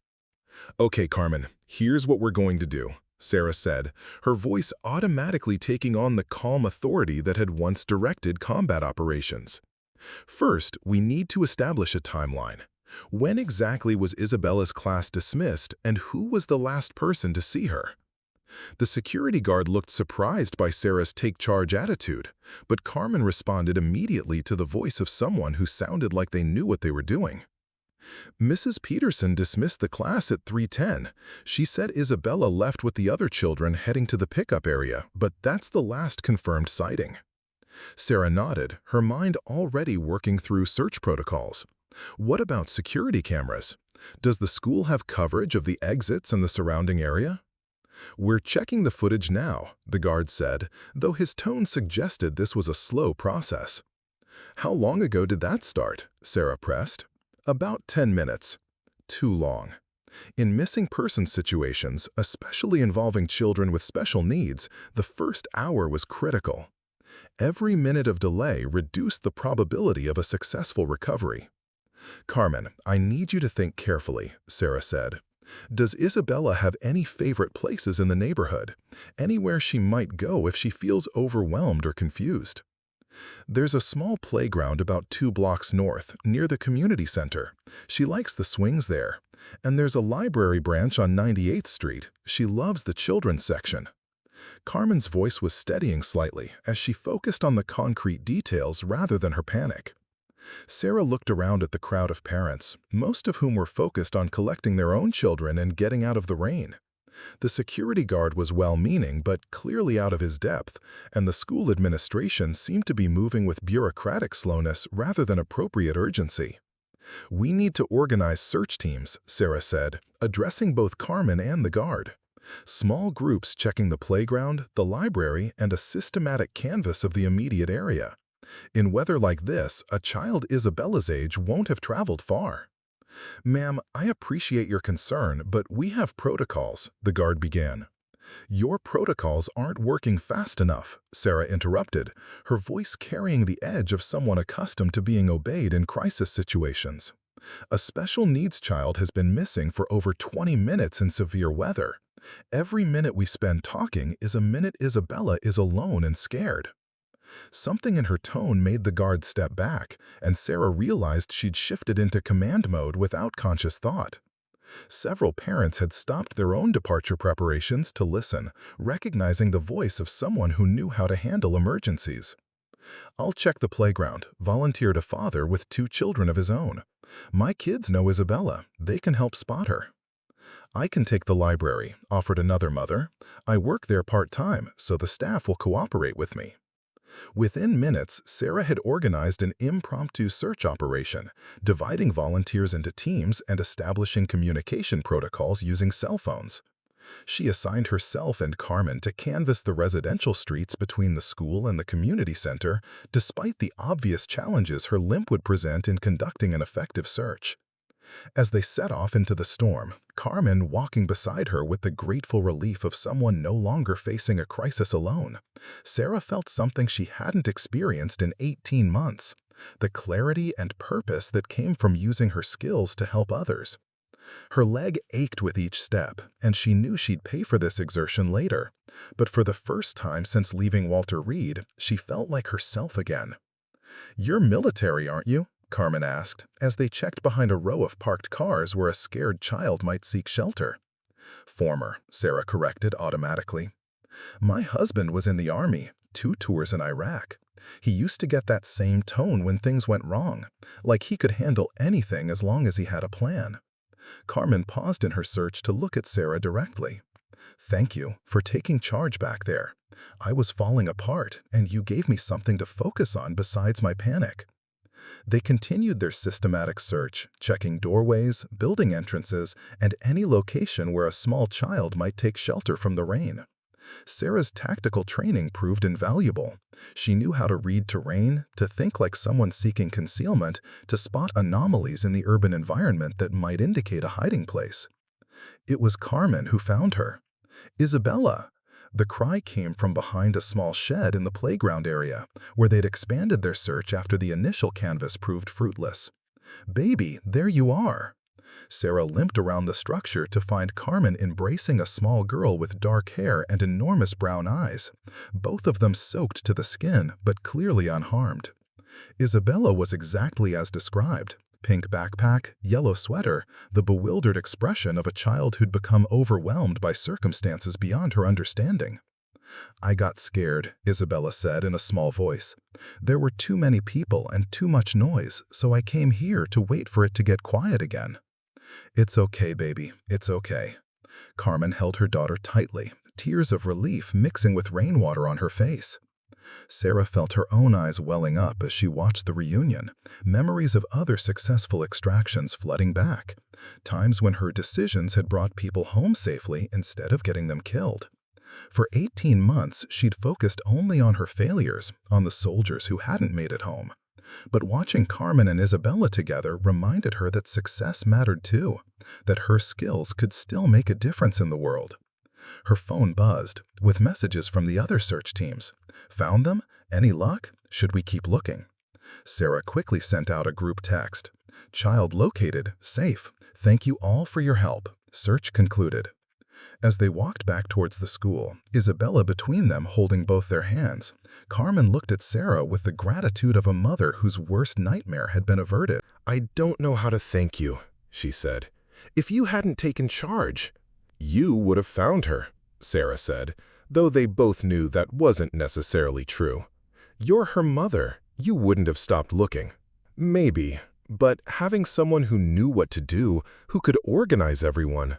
"Okay, Carmen, here's what we're going to do," Sarah said, her voice automatically taking on the calm authority that had once directed combat operations. "First, we need to establish a timeline. When exactly was Isabella's class dismissed, and who was the last person to see her?" The security guard looked surprised by Sarah's take-charge attitude, but Carmen responded immediately to the voice of someone who sounded like they knew what they were doing. "Mrs. Peterson dismissed the class at 3:10. She said Isabella left with the other children heading to the pickup area, but that's the last confirmed sighting." Sarah nodded, her mind already working through search protocols. "What about security cameras? Does the school have coverage of the exits and the surrounding area?" "We're checking the footage now," the guard said, though his tone suggested this was a slow process. "How long ago did that start?" Sarah pressed. "About 10 minutes. Too long. In missing person situations, especially involving children with special needs, the first hour was critical. Every minute of delay reduced the probability of a successful recovery." "Carmen, I need you to think carefully," Sarah said. "Does Isabella have any favorite places in the neighborhood? Anywhere she might go if she feels overwhelmed or confused?" "There's a small playground about 2 blocks north, near the community center. She likes the swings there. And there's a library branch on 98th Street. She loves the children's section." Carmen's voice was steadying slightly as she focused on the concrete details rather than her panic. Sarah looked around at the crowd of parents, most of whom were focused on collecting their own children and getting out of the rain. The security guard was well-meaning but clearly out of his depth, and the school administration seemed to be moving with bureaucratic slowness rather than appropriate urgency. "We need to organize search teams," Sarah said, addressing both Carmen and the guard. "Small groups checking the playground, the library, and a systematic canvass of the immediate area. In weather like this, a child Isabella's age won't have traveled far." "Ma'am, I appreciate your concern, but we have protocols," the guard began. "Your protocols aren't working fast enough," Sarah interrupted, her voice carrying the edge of someone accustomed to being obeyed in crisis situations. "A special needs child has been missing for over 20 minutes in severe weather. Every minute we spend talking is a minute Isabella is alone and scared." Something in her tone made the guard step back, and Sarah realized she'd shifted into command mode without conscious thought. Several parents had stopped their own departure preparations to listen, recognizing the voice of someone who knew how to handle emergencies. "I'll check the playground," volunteered a father with 2 children of his own. "My kids know Isabella. They can help spot her." "I can take the library," offered another mother. "I work there part-time, so the staff will cooperate with me." Within minutes, Sarah had organized an impromptu search operation, dividing volunteers into teams and establishing communication protocols using cell phones. She assigned herself and Carmen to canvass the residential streets between the school and the community center, despite the obvious challenges her limp would present in conducting an effective search. As they set off into the storm, Carmen walking beside her with the grateful relief of someone no longer facing a crisis alone, Sarah felt something she hadn't experienced in 18 months, the clarity and purpose that came from using her skills to help others. Her leg ached with each step, and she knew she'd pay for this exertion later, but for the first time since leaving Walter Reed, she felt like herself again. "You're military, aren't you?" Carmen asked, as they checked behind a row of parked cars where a scared child might seek shelter. "Former," Sarah corrected automatically. "My husband was in the Army, 2 tours in Iraq. He used to get that same tone when things went wrong, like he could handle anything as long as he had a plan." Carmen paused in her search to look at Sarah directly. "Thank you for taking charge back there. I was falling apart, and you gave me something to focus on besides my panic." They continued their systematic search, checking doorways, building entrances, and any location where a small child might take shelter from the rain. Sarah's tactical training proved invaluable. She knew how to read terrain, to think like someone seeking concealment, to spot anomalies in the urban environment that might indicate a hiding place. It was Carmen who found her. "Isabella!" The cry came from behind a small shed in the playground area, where they'd expanded their search after the initial canvass proved fruitless. "Baby, there you are!" Sarah limped around the structure to find Carmen embracing a small girl with dark hair and enormous brown eyes, both of them soaked to the skin but clearly unharmed. Isabella was exactly as described. Pink backpack, yellow sweater, the bewildered expression of a child who'd become overwhelmed by circumstances beyond her understanding. "I got scared," Isabella said in a small voice. "There were too many people and too much noise, so I came here to wait for it to get quiet again." "It's okay, baby, it's okay." Carmen held her daughter tightly, tears of relief mixing with rainwater on her face. Sarah felt her own eyes welling up as she watched the reunion, memories of other successful extractions flooding back, times when her decisions had brought people home safely instead of getting them killed. For 18 months, she'd focused only on her failures, on the soldiers who hadn't made it home. But watching Carmen and Isabella together reminded her that success mattered too, that her skills could still make a difference in the world. Her phone buzzed, with messages from the other search teams. "Found them? Any luck? Should we keep looking?" Sarah quickly sent out a group text. "Child located, safe. Thank you all for your help. Search concluded." As they walked back towards the school, Isabella between them holding both their hands, Carmen looked at Sarah with the gratitude of a mother whose worst nightmare had been averted. "I don't know how to thank you," she said. "If you hadn't taken charge, you would have found her," Sarah said, though they both knew that wasn't necessarily true. "You're her mother. You wouldn't have stopped looking." "Maybe, but having someone who knew what to do, who could organize everyone—"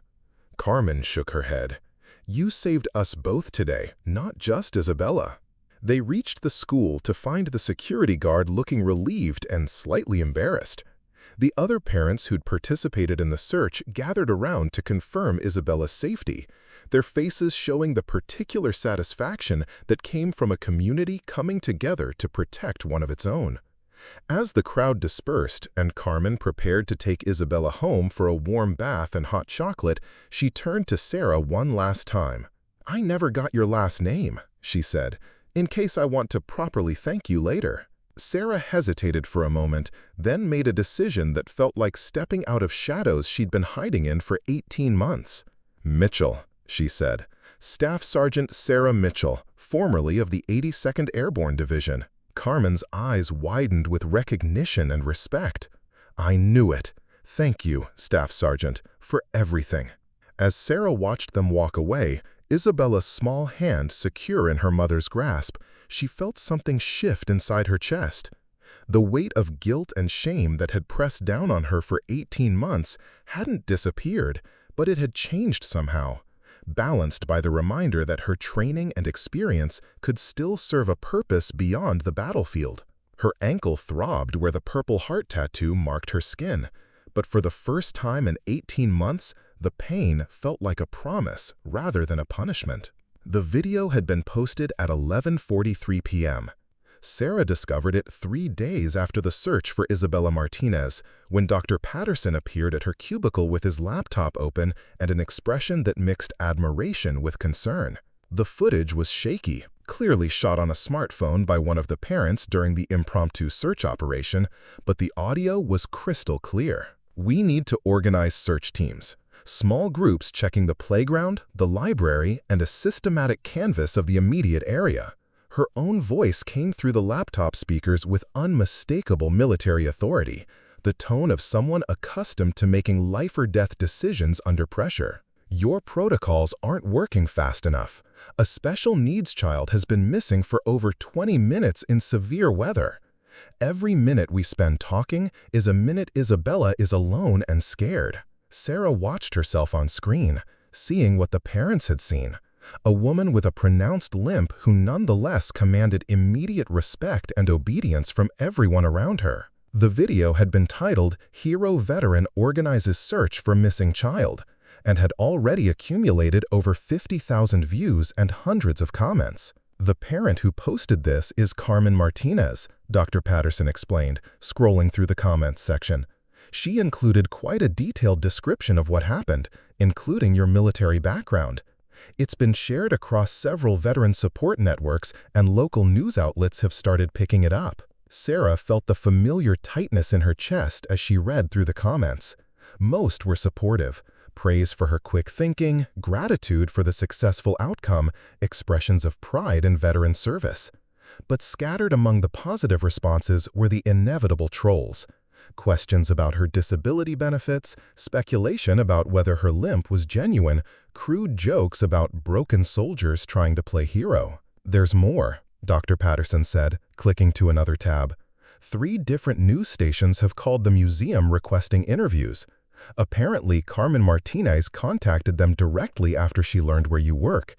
Carmen shook her head. "You saved us both today, not just Isabella." They reached the school to find the security guard looking relieved and slightly embarrassed. The other parents who'd participated in the search gathered around to confirm Isabella's safety, their faces showing the particular satisfaction that came from a community coming together to protect one of its own. As the crowd dispersed and Carmen prepared to take Isabella home for a warm bath and hot chocolate, she turned to Sarah one last time. "I never got your last name," she said, "in case I want to properly thank you later." Sarah hesitated for a moment, then made a decision that felt like stepping out of shadows she'd been hiding in for 18 months. "Mitchell," she said. "Staff Sergeant Sarah Mitchell, formerly of the 82nd Airborne Division." Carmen's eyes widened with recognition and respect. "I knew it. "Thank you, Staff Sergeant, for everything." As Sarah watched them walk away, Isabella's small hand secure in her mother's grasp, she felt something shift inside her chest. The weight of guilt and shame that had pressed down on her for 18 months hadn't disappeared, but it had changed somehow, balanced by the reminder that her training and experience could still serve a purpose beyond the battlefield. Her ankle throbbed where the Purple Heart tattoo marked her skin, but for the first time in 18 months, the pain felt like a promise rather than a punishment. The video had been posted at 11:43 p.m. Sarah discovered it 3 days after the search for Isabella Martinez, when Dr. Patterson appeared at her cubicle with his laptop open and an expression that mixed admiration with concern. The footage was shaky, clearly shot on a smartphone by one of the parents during the impromptu search operation, but the audio was crystal clear. "We need to organize search teams. Small groups checking the playground, the library, and a systematic canvass of the immediate area." Her own voice came through the laptop speakers with unmistakable military authority, the tone of someone accustomed to making life-or-death decisions under pressure. "Your protocols aren't working fast enough. A special needs child has been missing for over 20 minutes in severe weather. Every minute we spend talking is a minute Isabella is alone and scared." Sarah watched herself on screen, seeing what the parents had seen. A woman with a pronounced limp who nonetheless commanded immediate respect and obedience from everyone around her. The video had been titled "Hero Veteran Organizes Search for Missing Child" and had already accumulated over 50,000 views and hundreds of comments. "The parent who posted this is Carmen Martinez," Dr. Patterson explained, scrolling through the comments section. "She included quite a detailed description of what happened, including your military background. It's been shared across several veteran support networks, and local news outlets have started picking it up." Sarah felt the familiar tightness in her chest as she read through the comments. Most were supportive, praise for her quick thinking, gratitude for the successful outcome, expressions of pride in veteran service. But scattered among the positive responses were the inevitable trolls. Questions about her disability benefits, speculation about whether her limp was genuine, crude jokes about broken soldiers trying to play hero. "There's more," Dr. Patterson said, clicking to another tab. 3 different news stations have called the museum requesting interviews. Apparently, Carmen Martinez contacted them directly after she learned where you work.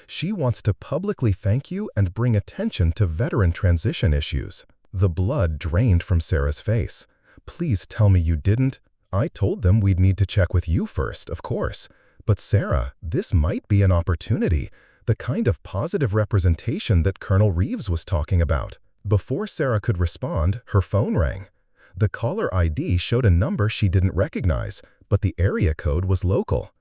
She wants to publicly thank you and bring attention to veteran transition issues. The blood drained from Sarah's face. "Please tell me you didn't." "I told them we'd need to check with you first, of course. But Sarah, this might be an opportunity, the kind of positive representation that Colonel Reeves was talking about." Before Sarah could respond, her phone rang. The caller ID showed a number she didn't recognize, but the area code was local.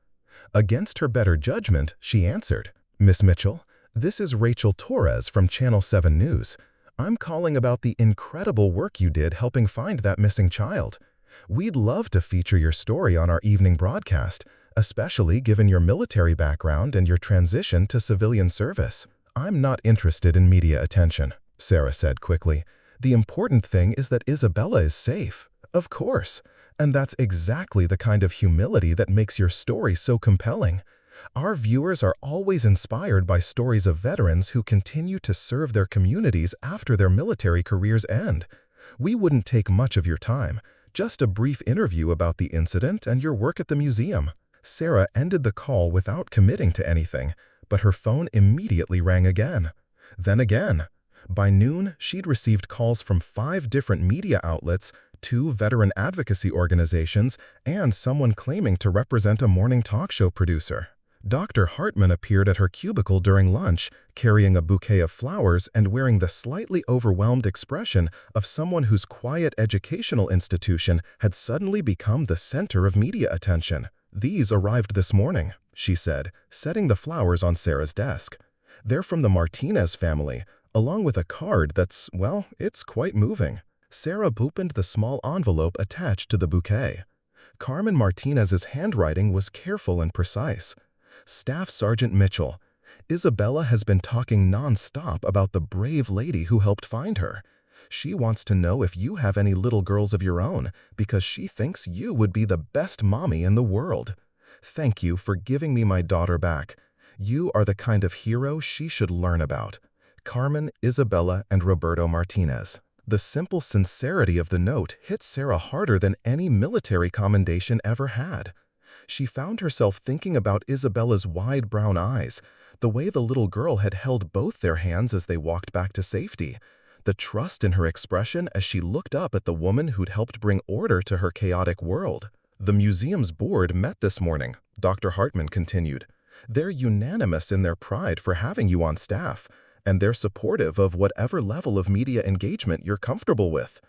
Against her better judgment, she answered. "Miss Mitchell, this is Rachel Torres from Channel 7 News. I'm calling about the incredible work you did helping find that missing child. We'd love to feature your story on our evening broadcast, especially given your military background and your transition to civilian service." "I'm not interested in media attention," Sarah said quickly. "The important thing is that Isabella is safe." "Of course, and that's exactly the kind of humility that makes your story so compelling. Our viewers are always inspired by stories of veterans who continue to serve their communities after their military careers end. We wouldn't take much of your time, just a brief interview about the incident and your work at the museum." Sarah ended the call without committing to anything, but her phone immediately rang again. Then again. By noon, she'd received calls from 5 different media outlets, 2 veteran advocacy organizations, and someone claiming to represent a morning talk show producer. Dr. Hartman appeared at her cubicle during lunch, carrying a bouquet of flowers and wearing the slightly overwhelmed expression of someone whose quiet educational institution had suddenly become the center of media attention. "These arrived this morning," she said, setting the flowers on Sarah's desk. "They're from the Martinez family, along with a card that's, well, it's quite moving." Sarah opened the small envelope attached to the bouquet. Carmen Martinez's handwriting was careful and precise. "Staff Sergeant Mitchell, Isabella has been talking non-stop about the brave lady who helped find her. She wants to know if you have any little girls of your own because she thinks you would be the best mommy in the world. Thank you for giving me my daughter back. You are the kind of hero she should learn about. Carmen, Isabella, and Roberto Martinez. The simple sincerity of the note hit Sarah harder than any military commendation ever had. She found herself thinking about Isabella's wide brown eyes, the way the little girl had held both their hands as they walked back to safety, the trust in her expression as she looked up at the woman who'd helped bring order to her chaotic world. The museum's board met this morning, Dr. Hartman continued. They're unanimous in their pride for having you on staff, and they're supportive of whatever level of media engagement you're comfortable with.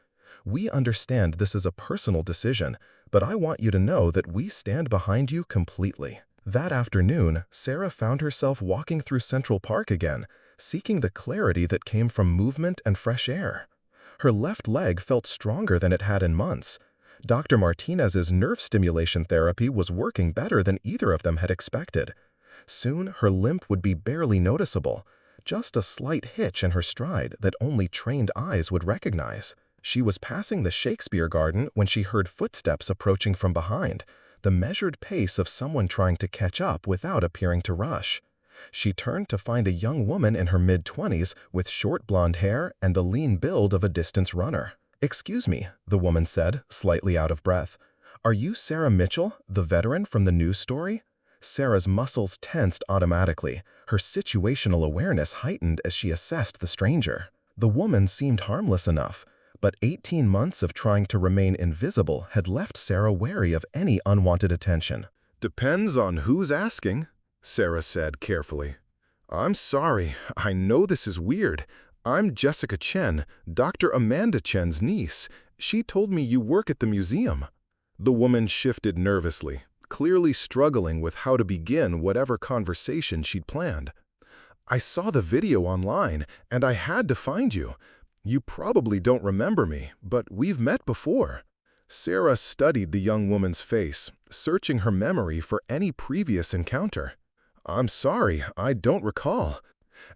We understand this is a personal decision, but I want you to know that we stand behind you completely. That afternoon, Sarah found herself walking through Central Park again, seeking the clarity that came from movement and fresh air. Her left leg felt stronger than it had in months. Dr. Martinez's nerve stimulation therapy was working better than either of them had expected. Soon, her limp would be barely noticeable, just a slight hitch in her stride that only trained eyes would recognize. She was passing the Shakespeare Garden when she heard footsteps approaching from behind, the measured pace of someone trying to catch up without appearing to rush. She turned to find a young woman in her mid-20s with short blonde hair and the lean build of a distance runner. "Excuse me," the woman said, slightly out of breath. "Are you Sarah Mitchell, the veteran from the news story?" Sarah's muscles tensed automatically, her situational awareness heightened as she assessed the stranger. The woman seemed harmless enough, but 18 months of trying to remain invisible had left Sarah wary of any unwanted attention. "Depends on who's asking," Sarah said carefully. "I'm sorry, I know this is weird. I'm Jessica Chen, Dr. Amanda Chen's niece. She told me you work at the museum." The woman shifted nervously, clearly struggling with how to begin whatever conversation she'd planned. "I saw the video online, and I had to find you. You probably don't remember me, but we've met before." Sarah studied the young woman's face, searching her memory for any previous encounter. "I'm sorry, I don't recall."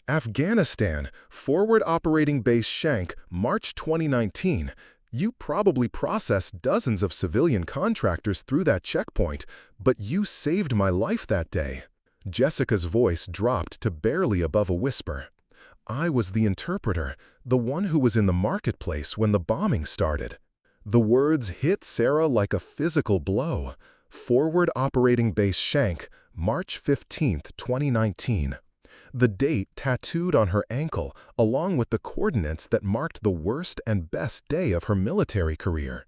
"Afghanistan, Forward Operating Base Shank, March 2019. You probably processed dozens of civilian contractors through that checkpoint, but you saved my life that day." Jessica's voice dropped to barely above a whisper. "I was the interpreter, the one who was in the marketplace when the bombing started." The words hit Sarah like a physical blow. Forward Operating Base Shank, March 15, 2019. The date tattooed on her ankle, along with the coordinates that marked the worst and best day of her military career.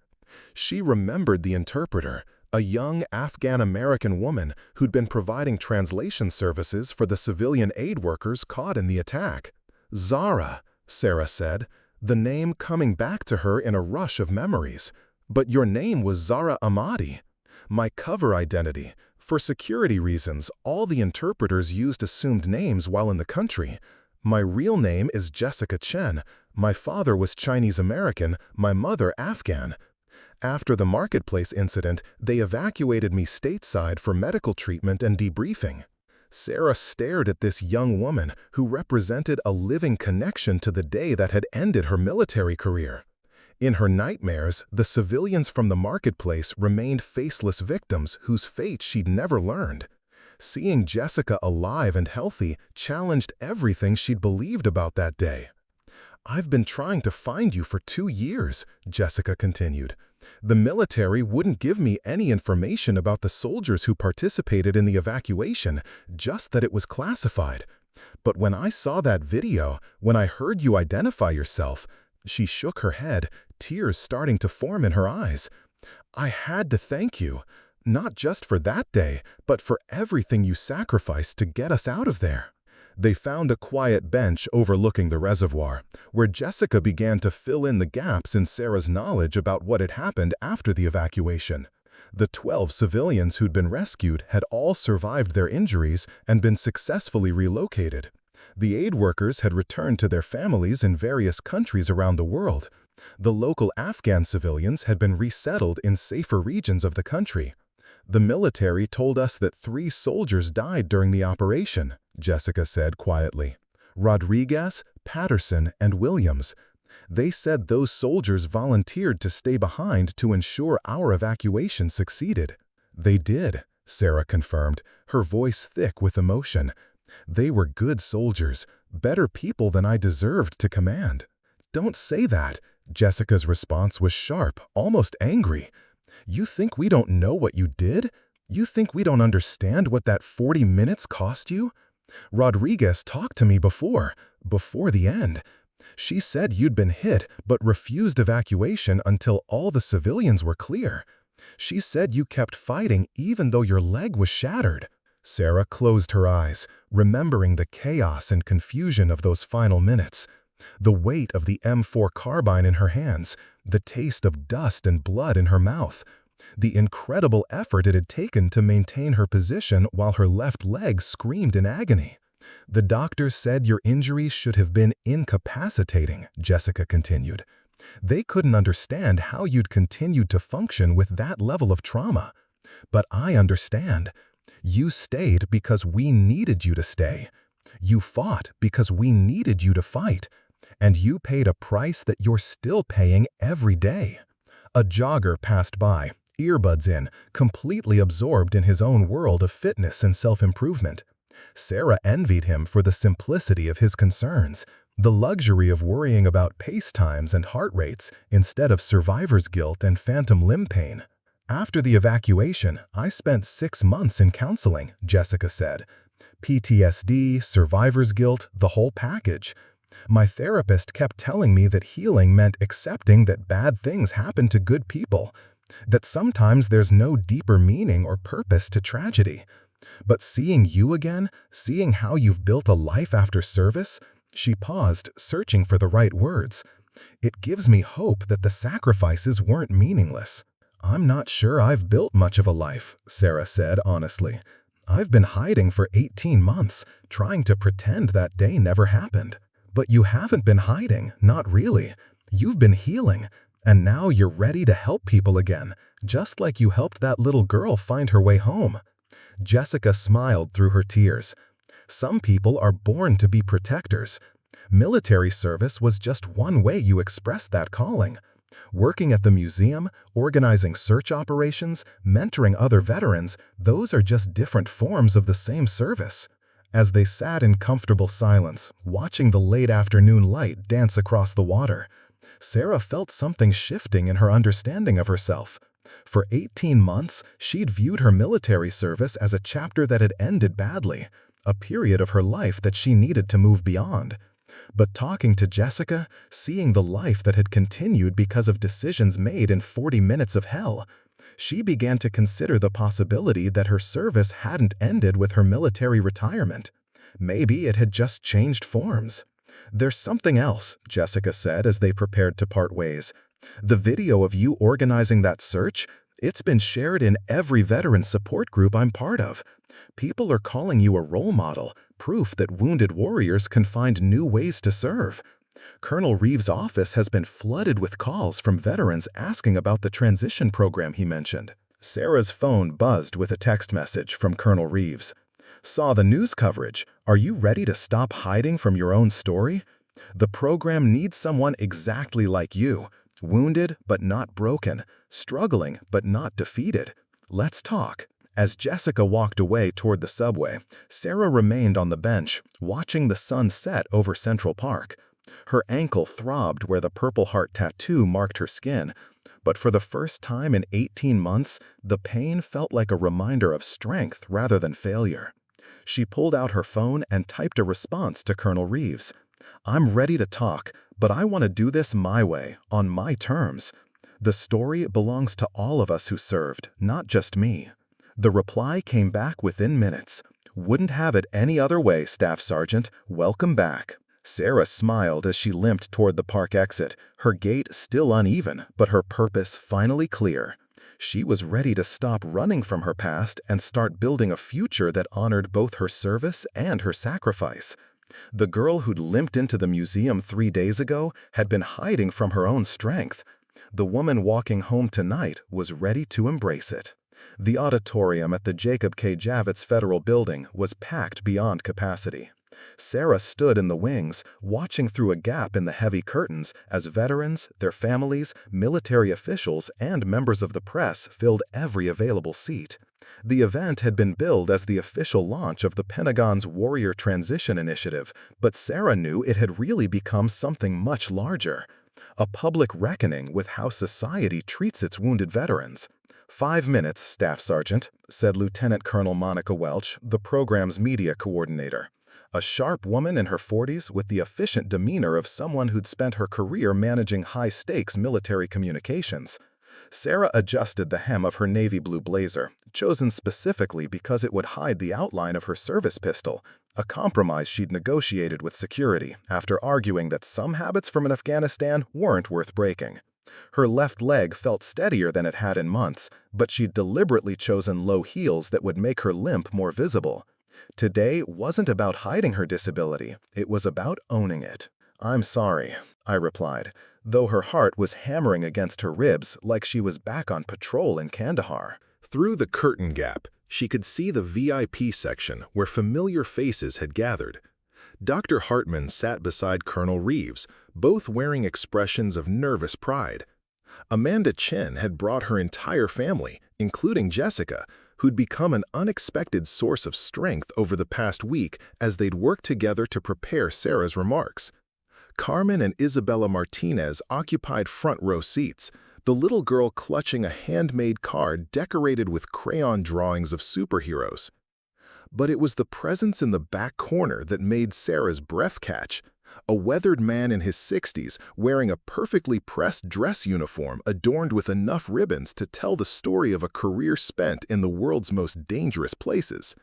She remembered the interpreter, a young Afghan-American woman who'd been providing translation services for the civilian aid workers caught in the attack. "Zara," Sarah said, the name coming back to her in a rush of memories. "But your name was Zara Ahmadi." "My cover identity. For security reasons, all the interpreters used assumed names while in the country. My real name is Jessica Chen. My father was Chinese-American, my mother Afghan. After the marketplace incident, they evacuated me stateside for medical treatment and debriefing." Sarah stared at this young woman who represented a living connection to the day that had ended her military career. In her nightmares, the civilians from the marketplace remained faceless victims whose fate she'd never learned. Seeing Jessica alive and healthy challenged everything she'd believed about that day. "I've been trying to find you for 2 years," Jessica continued. "The military wouldn't give me any information about the soldiers who participated in the evacuation, just that it was classified. But when I saw that video, when I heard you identify yourself," she shook her head, tears starting to form in her eyes, "I had to thank you, not just for that day, but for everything you sacrificed to get us out of there." They found a quiet bench overlooking the reservoir, where Jessica began to fill in the gaps in Sarah's knowledge about what had happened after the evacuation. The 12 civilians who'd been rescued had all survived their injuries and been successfully relocated. The aid workers had returned to their families in various countries around the world. The local Afghan civilians had been resettled in safer regions of the country. "The military told us that 3 soldiers died during the operation," Jessica said quietly. "Rodriguez, Patterson, and Williams. They said those soldiers volunteered to stay behind to ensure our evacuation succeeded. They did, Sarah confirmed, her voice thick with emotion. They were good soldiers, better people than I deserved to command. Don't say that. Jessica's response was sharp, almost angry. You think we don't know what you did? You think we don't understand what that 40 minutes cost you? Rodriguez talked to me before the end. She said you'd been hit but refused evacuation until all the civilians were clear. She said you kept fighting even though your leg was shattered. Sarah closed her eyes, remembering the chaos and confusion of those final minutes. The weight of the M4 carbine in her hands, the taste of dust and blood in her mouth, the incredible effort it had taken to maintain her position while her left leg screamed in agony. The doctor said your injuries should have been incapacitating, Jessica continued. They couldn't understand how you'd continued to function with that level of trauma. But I understand. You stayed because we needed you to stay. You fought because we needed you to fight. And you paid a price that you're still paying every day. A jogger passed by, earbuds in, completely absorbed in his own world of fitness and self-improvement. Sarah envied him for the simplicity of his concerns, the luxury of worrying about pace times and heart rates instead of survivor's guilt and phantom limb pain. After the evacuation, I spent 6 months in counseling, Jessica said. PTSD, survivor's guilt, the whole package. My therapist kept telling me that healing meant accepting that bad things happen to good people, that sometimes there's no deeper meaning or purpose to tragedy. But seeing you again, seeing how you've built a life after service, she paused, searching for the right words. It gives me hope that the sacrifices weren't meaningless. I'm not sure I've built much of a life, Sarah said honestly. I've been hiding for 18 months, trying to pretend that day never happened. But you haven't been hiding, not really. You've been healing, and now you're ready to help people again, just like you helped that little girl find her way home. Jessica smiled through her tears. Some people are born to be protectors. Military service was just one way you expressed that calling. Working at the museum, organizing search operations, mentoring other veterans, those are just different forms of the same service. As they sat in comfortable silence, watching the late afternoon light dance across the water, Sarah felt something shifting in her understanding of herself. For 18 months, she'd viewed her military service as a chapter that had ended badly, a period of her life that she needed to move beyond. But talking to Jessica, seeing the life that had continued because of decisions made in 40 minutes of hell, she began to consider the possibility that her service hadn't ended with her military retirement. Maybe it had just changed forms. There's something else, Jessica said as they prepared to part ways. The video of you organizing that search, it's been shared in every veteran support group I'm part of. People are calling you a role model, proof that wounded warriors can find new ways to serve. Colonel Reeves' office has been flooded with calls from veterans asking about the transition program he mentioned. Sarah's phone buzzed with a text message from Colonel Reeves. Saw the news coverage. Are you ready to stop hiding from your own story? The program needs someone exactly like you. Wounded but not broken, struggling but not defeated. Let's talk. As Jessica walked away toward the subway, Sarah remained on the bench, watching the sun set over Central Park. Her ankle throbbed where the Purple Heart tattoo marked her skin, but for the first time in 18 months, the pain felt like a reminder of strength rather than failure. She pulled out her phone and typed a response to Colonel Reeves. I'm ready to talk, but I want to do this my way, on my terms. The story belongs to all of us who served, not just me. The reply came back within minutes. Wouldn't have it any other way, Staff Sergeant. Welcome back. Sarah smiled as she limped toward the park exit, her gait still uneven, but her purpose finally clear. She was ready to stop running from her past and start building a future that honored both her service and her sacrifice. The girl who'd limped into the museum 3 days ago had been hiding from her own strength. The woman walking home tonight was ready to embrace it. The auditorium at the Jacob K. Javits Federal Building was packed beyond capacity. Sarah stood in the wings, watching through a gap in the heavy curtains as veterans, their families, military officials, and members of the press filled every available seat. The event had been billed as the official launch of the Pentagon's Warrior Transition Initiative, but Sarah knew it had really become something much larger. A public reckoning with how society treats its wounded veterans. 5 minutes, Staff Sergeant, said Lieutenant Colonel Monica Welch, the program's media coordinator. A sharp woman in her 40s with the efficient demeanor of someone who'd spent her career managing high-stakes military communications. Sarah adjusted the hem of her navy blue blazer, chosen specifically because it would hide the outline of her service pistol, a compromise she'd negotiated with security after arguing that some habits from Afghanistan weren't worth breaking. Her left leg felt steadier than it had in months, but she'd deliberately chosen low heels that would make her limp more visible. Today wasn't about hiding her disability, it was about owning it. "I'm sorry," I replied, though her heart was hammering against her ribs like she was back on patrol in Kandahar. Through the curtain gap, she could see the VIP section where familiar faces had gathered. Dr. Hartman sat beside Colonel Reeves, both wearing expressions of nervous pride. Amanda Chen had brought her entire family, including Jessica, who'd become an unexpected source of strength over the past week as they'd worked together to prepare Sarah's remarks. Carmen and Isabella Martinez occupied front-row seats, the little girl clutching a handmade card decorated with crayon drawings of superheroes. But it was the presence in the back corner that made Sarah's breath catch. A weathered man in his 60s wearing a perfectly pressed dress uniform adorned with enough ribbons to tell the story of a career spent in the world's most dangerous places.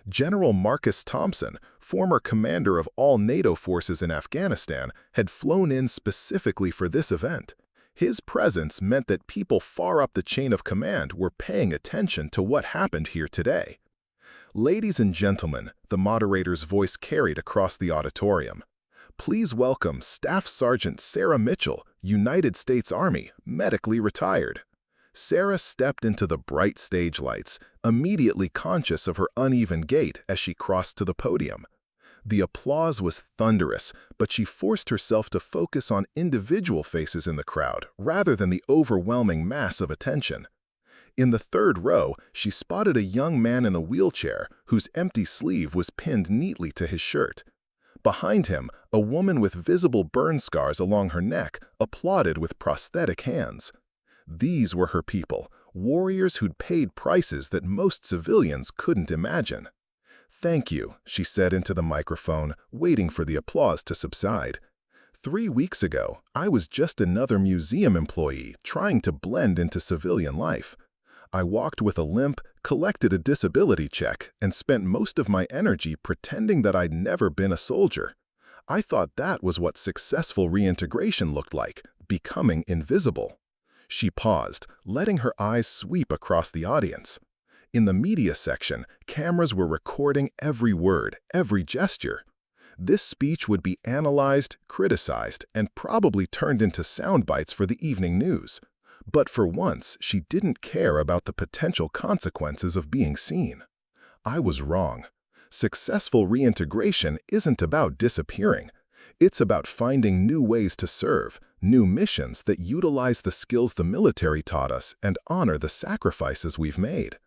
General Marcus Thompson, former commander of all NATO forces in Afghanistan, had flown in specifically for this event. His presence meant that people far up the chain of command were paying attention to what happened here today. "Ladies and gentlemen," the moderator's voice carried across the auditorium. "Please welcome Staff Sergeant Sarah Mitchell, United States Army, medically retired." Sarah stepped into the bright stage lights, immediately conscious of her uneven gait as she crossed to the podium. The applause was thunderous, but she forced herself to focus on individual faces in the crowd rather than the overwhelming mass of attention. In the third row, she spotted a young man in a wheelchair whose empty sleeve was pinned neatly to his shirt. Behind him, a woman with visible burn scars along her neck applauded with prosthetic hands. These were her people, warriors who'd paid prices that most civilians couldn't imagine. "Thank you," she said into the microphone, waiting for the applause to subside. 3 weeks ago, I was just another museum employee trying to blend into civilian life. I walked with a limp, collected a disability check, and spent most of my energy pretending that I'd never been a soldier. I thought that was what successful reintegration looked like, becoming invisible. She paused, letting her eyes sweep across the audience. In the media section, cameras were recording every word, every gesture. This speech would be analyzed, criticized, and probably turned into sound bites for the evening news. But for once, she didn't care about the potential consequences of being seen. I was wrong. Successful reintegration isn't about disappearing. It's about finding new ways to serve, new missions that utilize the skills the military taught us and honor the sacrifices we've made.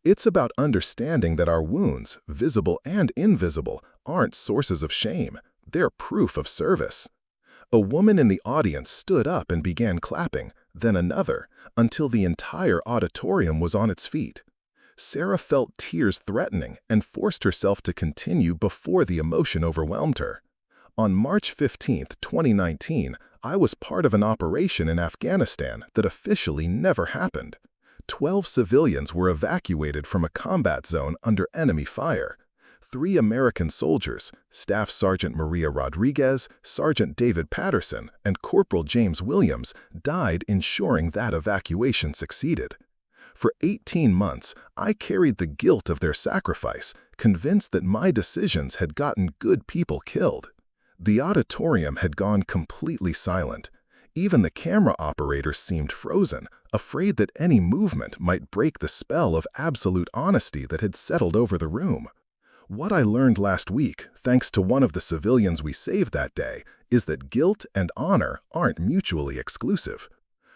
It's about understanding that our wounds, visible and invisible, aren't sources of shame. They're proof of service. A woman in the audience stood up and began clapping, then another, until the entire auditorium was on its feet. Sarah felt tears threatening and forced herself to continue before the emotion overwhelmed her. On March 15, 2019, I was part of an operation in Afghanistan that officially never happened. 12 civilians were evacuated from a combat zone under enemy fire. 3 American soldiers, Staff Sergeant Maria Rodriguez, Sergeant David Patterson, and Corporal James Williams, died ensuring that evacuation succeeded. For 18 months, I carried the guilt of their sacrifice, convinced that my decisions had gotten good people killed. The auditorium had gone completely silent. Even the camera operator seemed frozen, afraid that any movement might break the spell of absolute honesty that had settled over the room. What I learned last week, thanks to one of the civilians we saved that day, is that guilt and honor aren't mutually exclusive.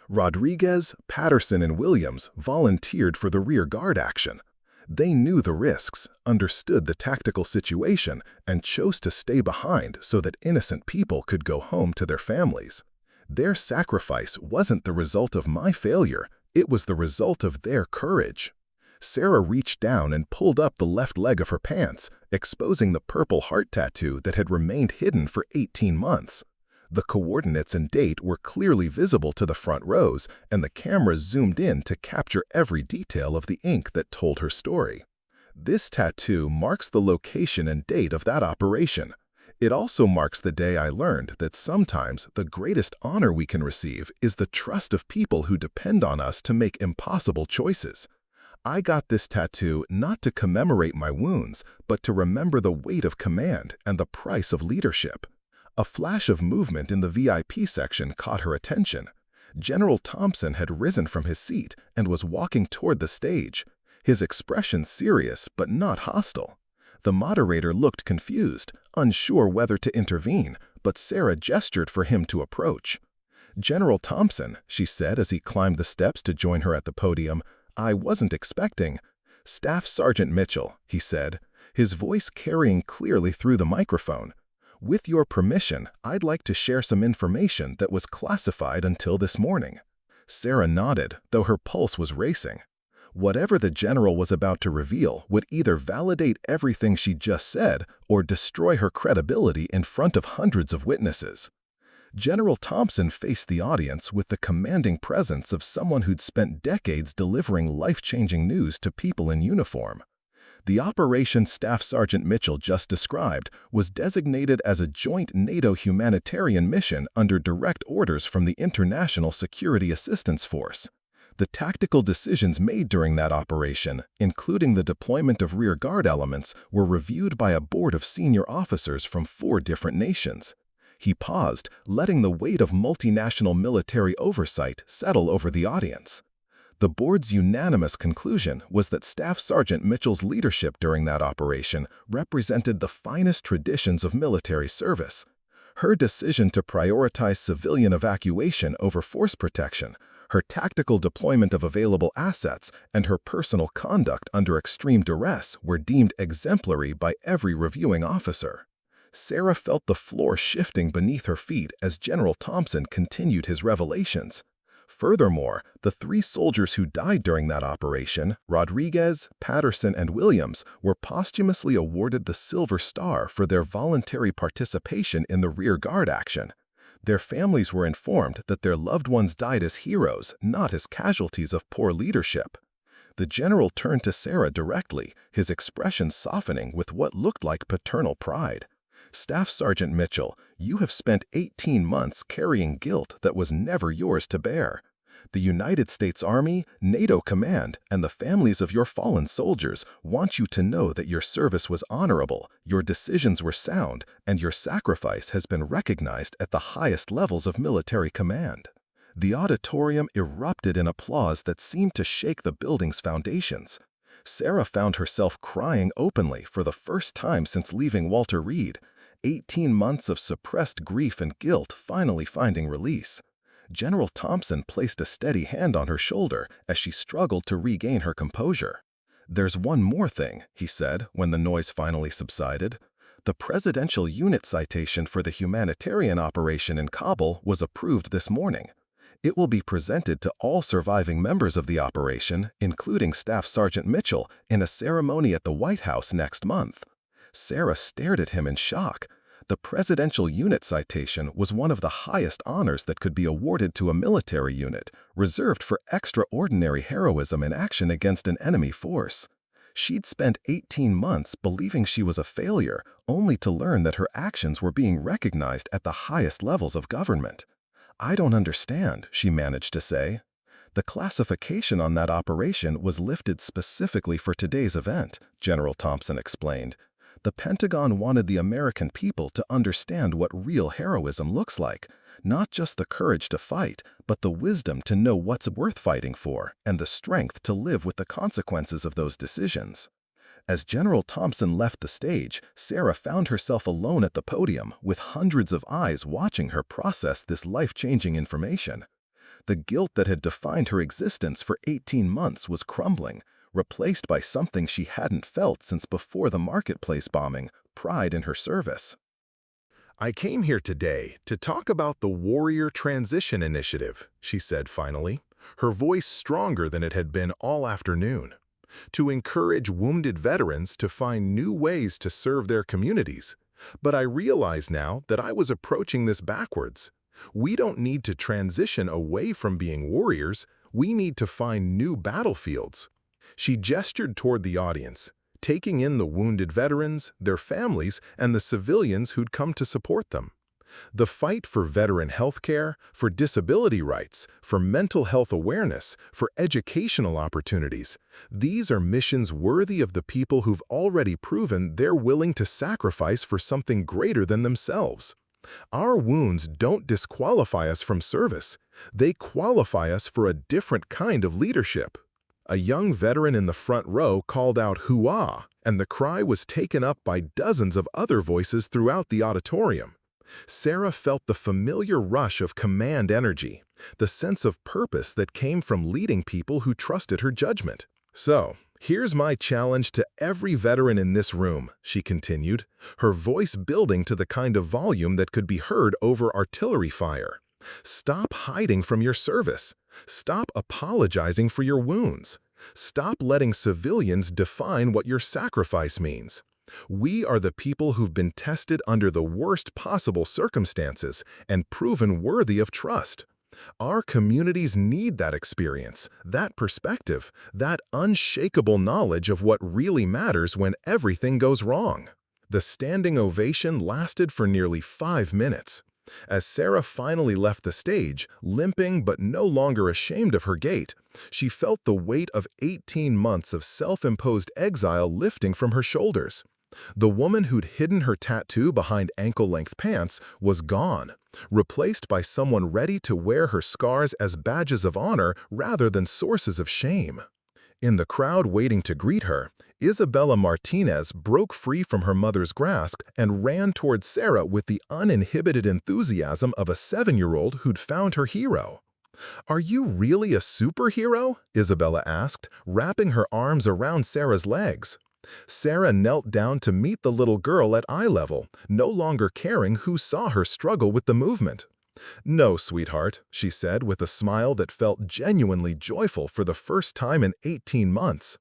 Rodriguez, Patterson, and Williams volunteered for the rear guard action. They knew the risks, understood the tactical situation, and chose to stay behind so that innocent people could go home to their families. Their sacrifice wasn't the result of my failure, it was the result of their courage. Sarah reached down and pulled up the left leg of her pants, exposing the purple heart tattoo that had remained hidden for 18 months. The coordinates and date were clearly visible to the front rows, and the camera zoomed in to capture every detail of the ink that told her story. This tattoo marks the location and date of that operation. It also marks the day I learned that sometimes the greatest honor we can receive is the trust of people who depend on us to make impossible choices. I got this tattoo not to commemorate my wounds, but to remember the weight of command and the price of leadership. A flash of movement in the VIP section caught her attention. General Thompson had risen from his seat and was walking toward the stage, his expression serious but not hostile. The moderator looked confused, unsure whether to intervene, but Sarah gestured for him to approach. "General Thompson," she said as he climbed the steps to join her at the podium, "I wasn't expecting—" "Staff Sergeant Mitchell," he said, his voice carrying clearly through the microphone. "With your permission, I'd like to share some information that was classified until this morning." Sarah nodded, though her pulse was racing. Whatever the general was about to reveal would either validate everything she just said or destroy her credibility in front of hundreds of witnesses. General Thompson faced the audience with the commanding presence of someone who'd spent decades delivering life-changing news to people in uniform. The operation Staff Sergeant Mitchell just described was designated as a joint NATO humanitarian mission under direct orders from the International Security Assistance Force. The tactical decisions made during that operation, including the deployment of rear guard elements, were reviewed by a board of senior officers from 4 different nations. He paused, letting the weight of multinational military oversight settle over the audience. The board's unanimous conclusion was that Staff Sergeant Mitchell's leadership during that operation represented the finest traditions of military service. Her decision to prioritize civilian evacuation over force protection, her tactical deployment of available assets, and her personal conduct under extreme duress were deemed exemplary by every reviewing officer. Sarah felt the floor shifting beneath her feet as General Thompson continued his revelations. Furthermore, the 3 soldiers who died during that operation, Rodriguez, Patterson, and Williams, were posthumously awarded the Silver Star for their voluntary participation in the rear guard action. Their families were informed that their loved ones died as heroes, not as casualties of poor leadership. The general turned to Sarah directly, his expression softening with what looked like paternal pride. "Staff Sergeant Mitchell, you have spent 18 months carrying guilt that was never yours to bear. The United States Army, NATO Command, and the families of your fallen soldiers want you to know that your service was honorable, your decisions were sound, and your sacrifice has been recognized at the highest levels of military command." The auditorium erupted in applause that seemed to shake the building's foundations. Sarah found herself crying openly for the first time since leaving Walter Reed. 18 months of suppressed grief and guilt finally finding release. General Thompson placed a steady hand on her shoulder as she struggled to regain her composure. "There's one more thing," he said when the noise finally subsided. "The Presidential Unit citation for the humanitarian operation in Kabul was approved this morning. It will be presented to all surviving members of the operation, including Staff Sergeant Mitchell, in a ceremony at the White House next month." Sarah stared at him in shock. The Presidential Unit citation was one of the highest honors that could be awarded to a military unit, reserved for extraordinary heroism in action against an enemy force. She'd spent 18 months believing she was a failure, only to learn that her actions were being recognized at the highest levels of government. "I don't understand," she managed to say. "The classification on that operation was lifted specifically for today's event," General Thompson explained. "The Pentagon wanted the American people to understand what real heroism looks like, not just the courage to fight, but the wisdom to know what's worth fighting for and the strength to live with the consequences of those decisions." As General Thompson left the stage, Sarah found herself alone at the podium with hundreds of eyes watching her process this life-changing information. The guilt that had defined her existence for 18 months was crumbling, replaced by something she hadn't felt since before the marketplace bombing: pride in her service. "I came here today to talk about the Warrior Transition Initiative," she said finally, her voice stronger than it had been all afternoon. "To encourage wounded veterans to find new ways to serve their communities. But I realize now that I was approaching this backwards. We don't need to transition away from being warriors, we need to find new battlefields." She gestured toward the audience, taking in the wounded veterans, their families, and the civilians who'd come to support them. The fight for veteran health care, for disability rights, for mental health awareness, for educational opportunities, these are missions worthy of the people who've already proven they're willing to sacrifice for something greater than themselves. Our wounds don't disqualify us from service. They qualify us for a different kind of leadership. A young veteran in the front row called out "Hoo-ah," and the cry was taken up by dozens of other voices throughout the auditorium. Sarah felt the familiar rush of command energy, the sense of purpose that came from leading people who trusted her judgment. "So, here's my challenge to every veteran in this room," she continued, her voice building to the kind of volume that could be heard over artillery fire. "Stop hiding from your service. Stop apologizing for your wounds. Stop letting civilians define what your sacrifice means. We are the people who've been tested under the worst possible circumstances and proven worthy of trust. Our communities need that experience, that perspective, that unshakable knowledge of what really matters when everything goes wrong." The standing ovation lasted for nearly 5 minutes. As Sarah finally left the stage, limping but no longer ashamed of her gait, she felt the weight of 18 months of self-imposed exile lifting from her shoulders. The woman who'd hidden her tattoo behind ankle-length pants was gone, replaced by someone ready to wear her scars as badges of honor rather than sources of shame. In the crowd waiting to greet her, Isabella Martinez broke free from her mother's grasp and ran toward Sarah with the uninhibited enthusiasm of a 7-year-old who'd found her hero. "Are you really a superhero?" Isabella asked, wrapping her arms around Sarah's legs. Sarah knelt down to meet the little girl at eye level, no longer caring who saw her struggle with the movement. "No, sweetheart," she said with a smile that felt genuinely joyful for the first time in 18 months.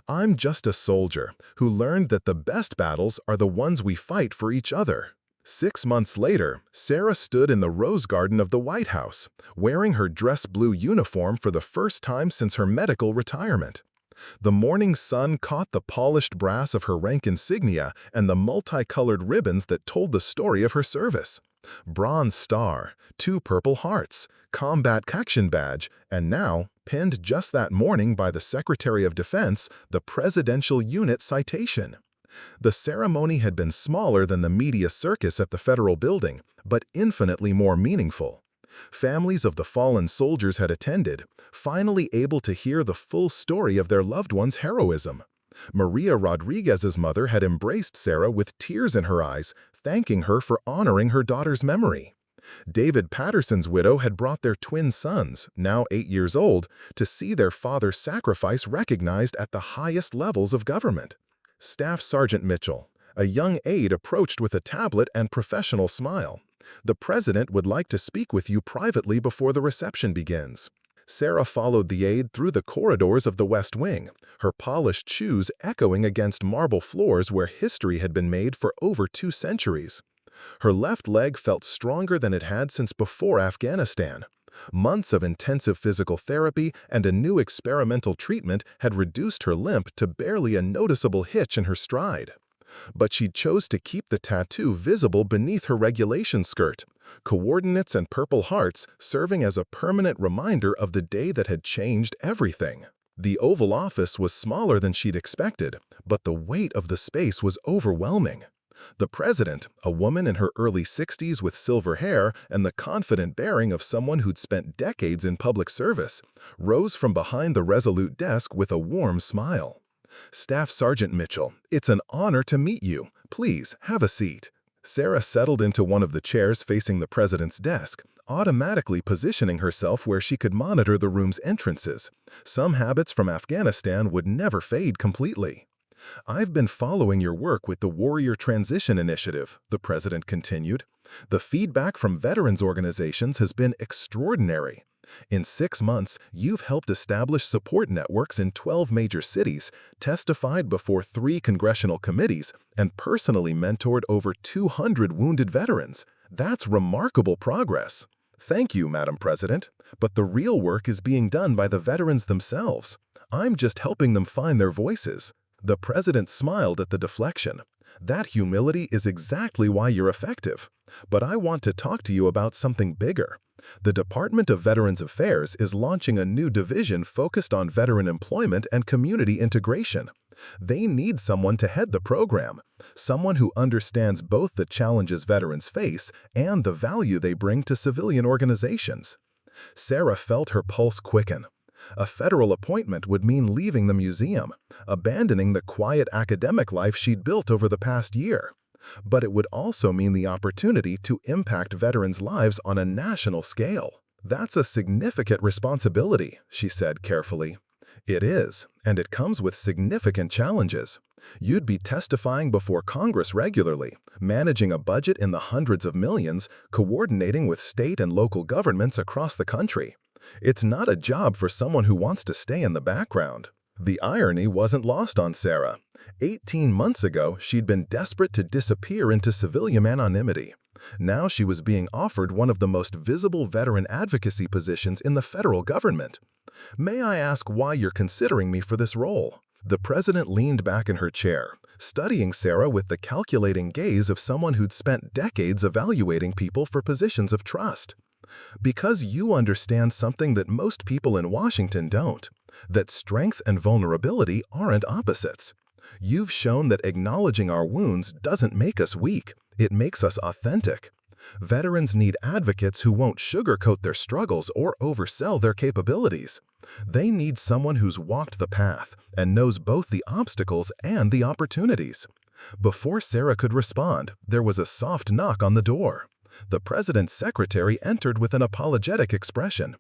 "I'm just a soldier who learned that the best battles are the ones we fight for each other." 6 months later, Sarah stood in the Rose Garden of the White House, wearing her dress blue uniform for the first time since her medical retirement. The morning sun caught the polished brass of her rank insignia and the multicolored ribbons that told the story of her service. Bronze Star, 2 Purple Hearts, Combat Action Badge, and now, pinned just that morning by the Secretary of Defense, the Presidential Unit Citation. The ceremony had been smaller than the media circus at the Federal Building, but infinitely more meaningful. Families of the fallen soldiers had attended, finally able to hear the full story of their loved one's heroism. Maria Rodriguez's mother had embraced Sarah with tears in her eyes, thanking her for honoring her daughter's memory. David Patterson's widow had brought their twin sons, now 8 years old, to see their father's sacrifice recognized at the highest levels of government. Staff Sergeant Mitchell, a young aide, approached with a tablet and professional smile. "The president would like to speak with you privately before the reception begins." Sarah followed the aide through the corridors of the West Wing, her polished shoes echoing against marble floors where history had been made for over 2 centuries. Her left leg felt stronger than it had since before Afghanistan. Months of intensive physical therapy and a new experimental treatment had reduced her limp to barely a noticeable hitch in her stride. But she chose to keep the tattoo visible beneath her regulation skirt, coordinates and purple hearts serving as a permanent reminder of the day that had changed everything. The Oval Office was smaller than she'd expected, but the weight of the space was overwhelming. The president, a woman in her early 60s with silver hair and the confident bearing of someone who'd spent decades in public service, rose from behind the resolute desk with a warm smile. "Staff Sergeant Mitchell, it's an honor to meet you. Please, have a seat." Sarah settled into one of the chairs facing the president's desk, automatically positioning herself where she could monitor the room's entrances. Some habits from Afghanistan would never fade completely. "I've been following your work with the Warrior Transition Initiative," the president continued. "The feedback from veterans organizations has been extraordinary. In 6 months, you've helped establish support networks in 12 major cities, testified before 3 congressional committees, and personally mentored over 200 wounded veterans. That's remarkable progress. Thank you, Madam President, but the real work is being done by the veterans themselves. I'm just helping them find their voices." The president smiled at the deflection. "That humility is exactly why you're effective. But I want to talk to you about something bigger. The Department of Veterans Affairs is launching a new division focused on veteran employment and community integration. They need someone to head the program, someone who understands both the challenges veterans face and the value they bring to civilian organizations." Sarah felt her pulse quicken. A federal appointment would mean leaving the museum, abandoning the quiet academic life she'd built over the past year. But it would also mean the opportunity to impact veterans' lives on a national scale. "That's a significant responsibility," she said carefully. "It is, and it comes with significant challenges. You'd be testifying before Congress regularly, managing a budget in the hundreds of millions, coordinating with state and local governments across the country. It's not a job for someone who wants to stay in the background." The irony wasn't lost on Sarah. 18 months ago, she'd been desperate to disappear into civilian anonymity. Now she was being offered one of the most visible veteran advocacy positions in the federal government. "May I ask why you're considering me for this role?" The president leaned back in her chair, studying Sarah with the calculating gaze of someone who'd spent decades evaluating people for positions of trust. "Because you understand something that most people in Washington don't, that strength and vulnerability aren't opposites. You've shown that acknowledging our wounds doesn't make us weak, it makes us authentic. Veterans need advocates who won't sugarcoat their struggles or oversell their capabilities. They need someone who's walked the path and knows both the obstacles and the opportunities." Before Sarah could respond, there was a soft knock on the door. The president's secretary entered with an apologetic expression.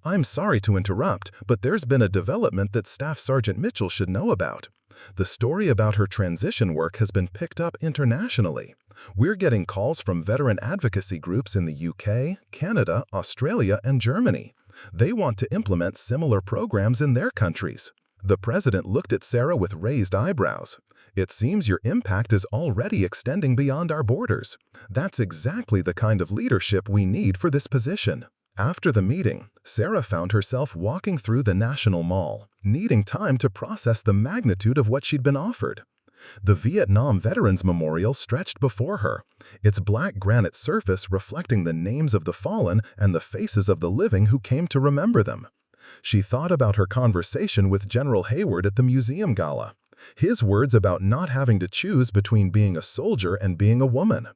"I'm sorry to interrupt, but there's been a development that Staff Sergeant Mitchell should know about. The story about her transition work has been picked up internationally. We're getting calls from veteran advocacy groups in the UK, Canada, Australia, and Germany. They want to implement similar programs in their countries." The president looked at Sarah with raised eyebrows. "It seems your impact is already extending beyond our borders. That's exactly the kind of leadership we need for this position." After the meeting, Sarah found herself walking through the National Mall, needing time to process the magnitude of what she'd been offered. The Vietnam Veterans Memorial stretched before her, its black granite surface reflecting the names of the fallen and the faces of the living who came to remember them. She thought about her conversation with General Hayward at the museum gala, his words about not having to choose between being a soldier and being a woman.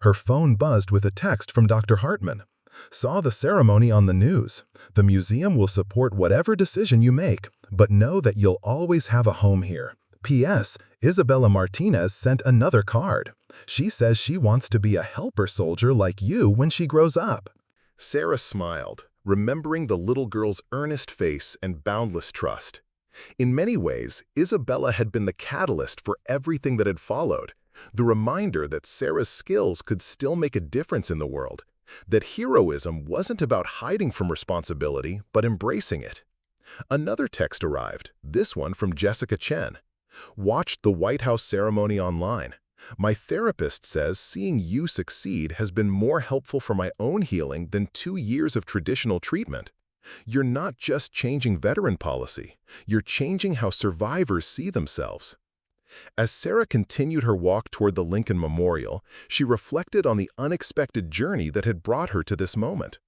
Her phone buzzed with a text from Dr. Hartman. "Saw the ceremony on the news. The museum will support whatever decision you make, but know that you'll always have a home here. P.S. Isabella Martinez sent another card. She says she wants to be a helper soldier like you when she grows up." Sarah smiled, remembering the little girl's earnest face and boundless trust. In many ways, Isabella had been the catalyst for everything that had followed, the reminder that Sarah's skills could still make a difference in the world, that heroism wasn't about hiding from responsibility, but embracing it. Another text arrived, this one from Jessica Chen. "Watched the White House ceremony online. My therapist says seeing you succeed has been more helpful for my own healing than 2 years of traditional treatment. You're not just changing veteran policy, you're changing how survivors see themselves." As Sarah continued her walk toward the Lincoln Memorial, she reflected on the unexpected journey that had brought her to this moment.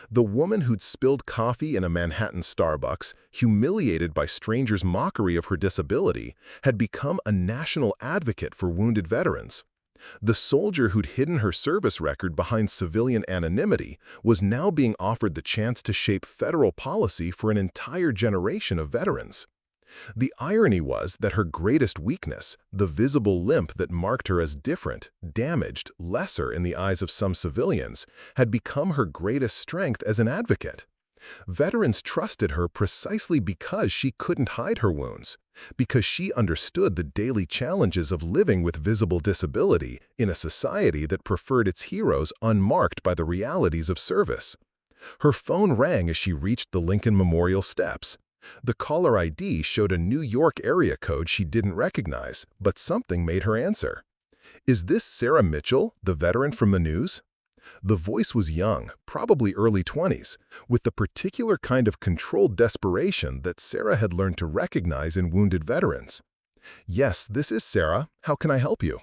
The woman who'd spilled coffee in a Manhattan Starbucks, humiliated by strangers' mockery of her disability, had become a national advocate for wounded veterans. The soldier who'd hidden her service record behind civilian anonymity was now being offered the chance to shape federal policy for an entire generation of veterans. The irony was that her greatest weakness, the visible limp that marked her as different, damaged, lesser in the eyes of some civilians, had become her greatest strength as an advocate. Veterans trusted her precisely because she couldn't hide her wounds, because she understood the daily challenges of living with visible disability in a society that preferred its heroes unmarked by the realities of service. Her phone rang as she reached the Lincoln Memorial steps. The caller ID showed a New York area code she didn't recognize, but something made her answer. "Is this Sarah Mitchell, the veteran from the news?" The voice was young, probably early 20s, with the particular kind of controlled desperation that Sarah had learned to recognize in wounded veterans. "Yes, this is Sarah. How can I help you?"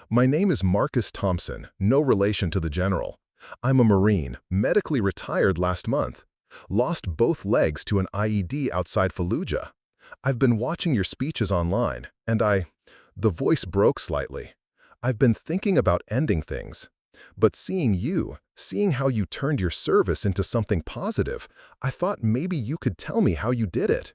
"My name is Marcus Thompson, no relation to the general. I'm a Marine, medically retired last month. Lost both legs to an IED outside Fallujah. I've been watching your speeches online, and The voice broke slightly. "I've been thinking about ending things. But seeing how you turned your service into something positive, I thought maybe you could tell me how you did it."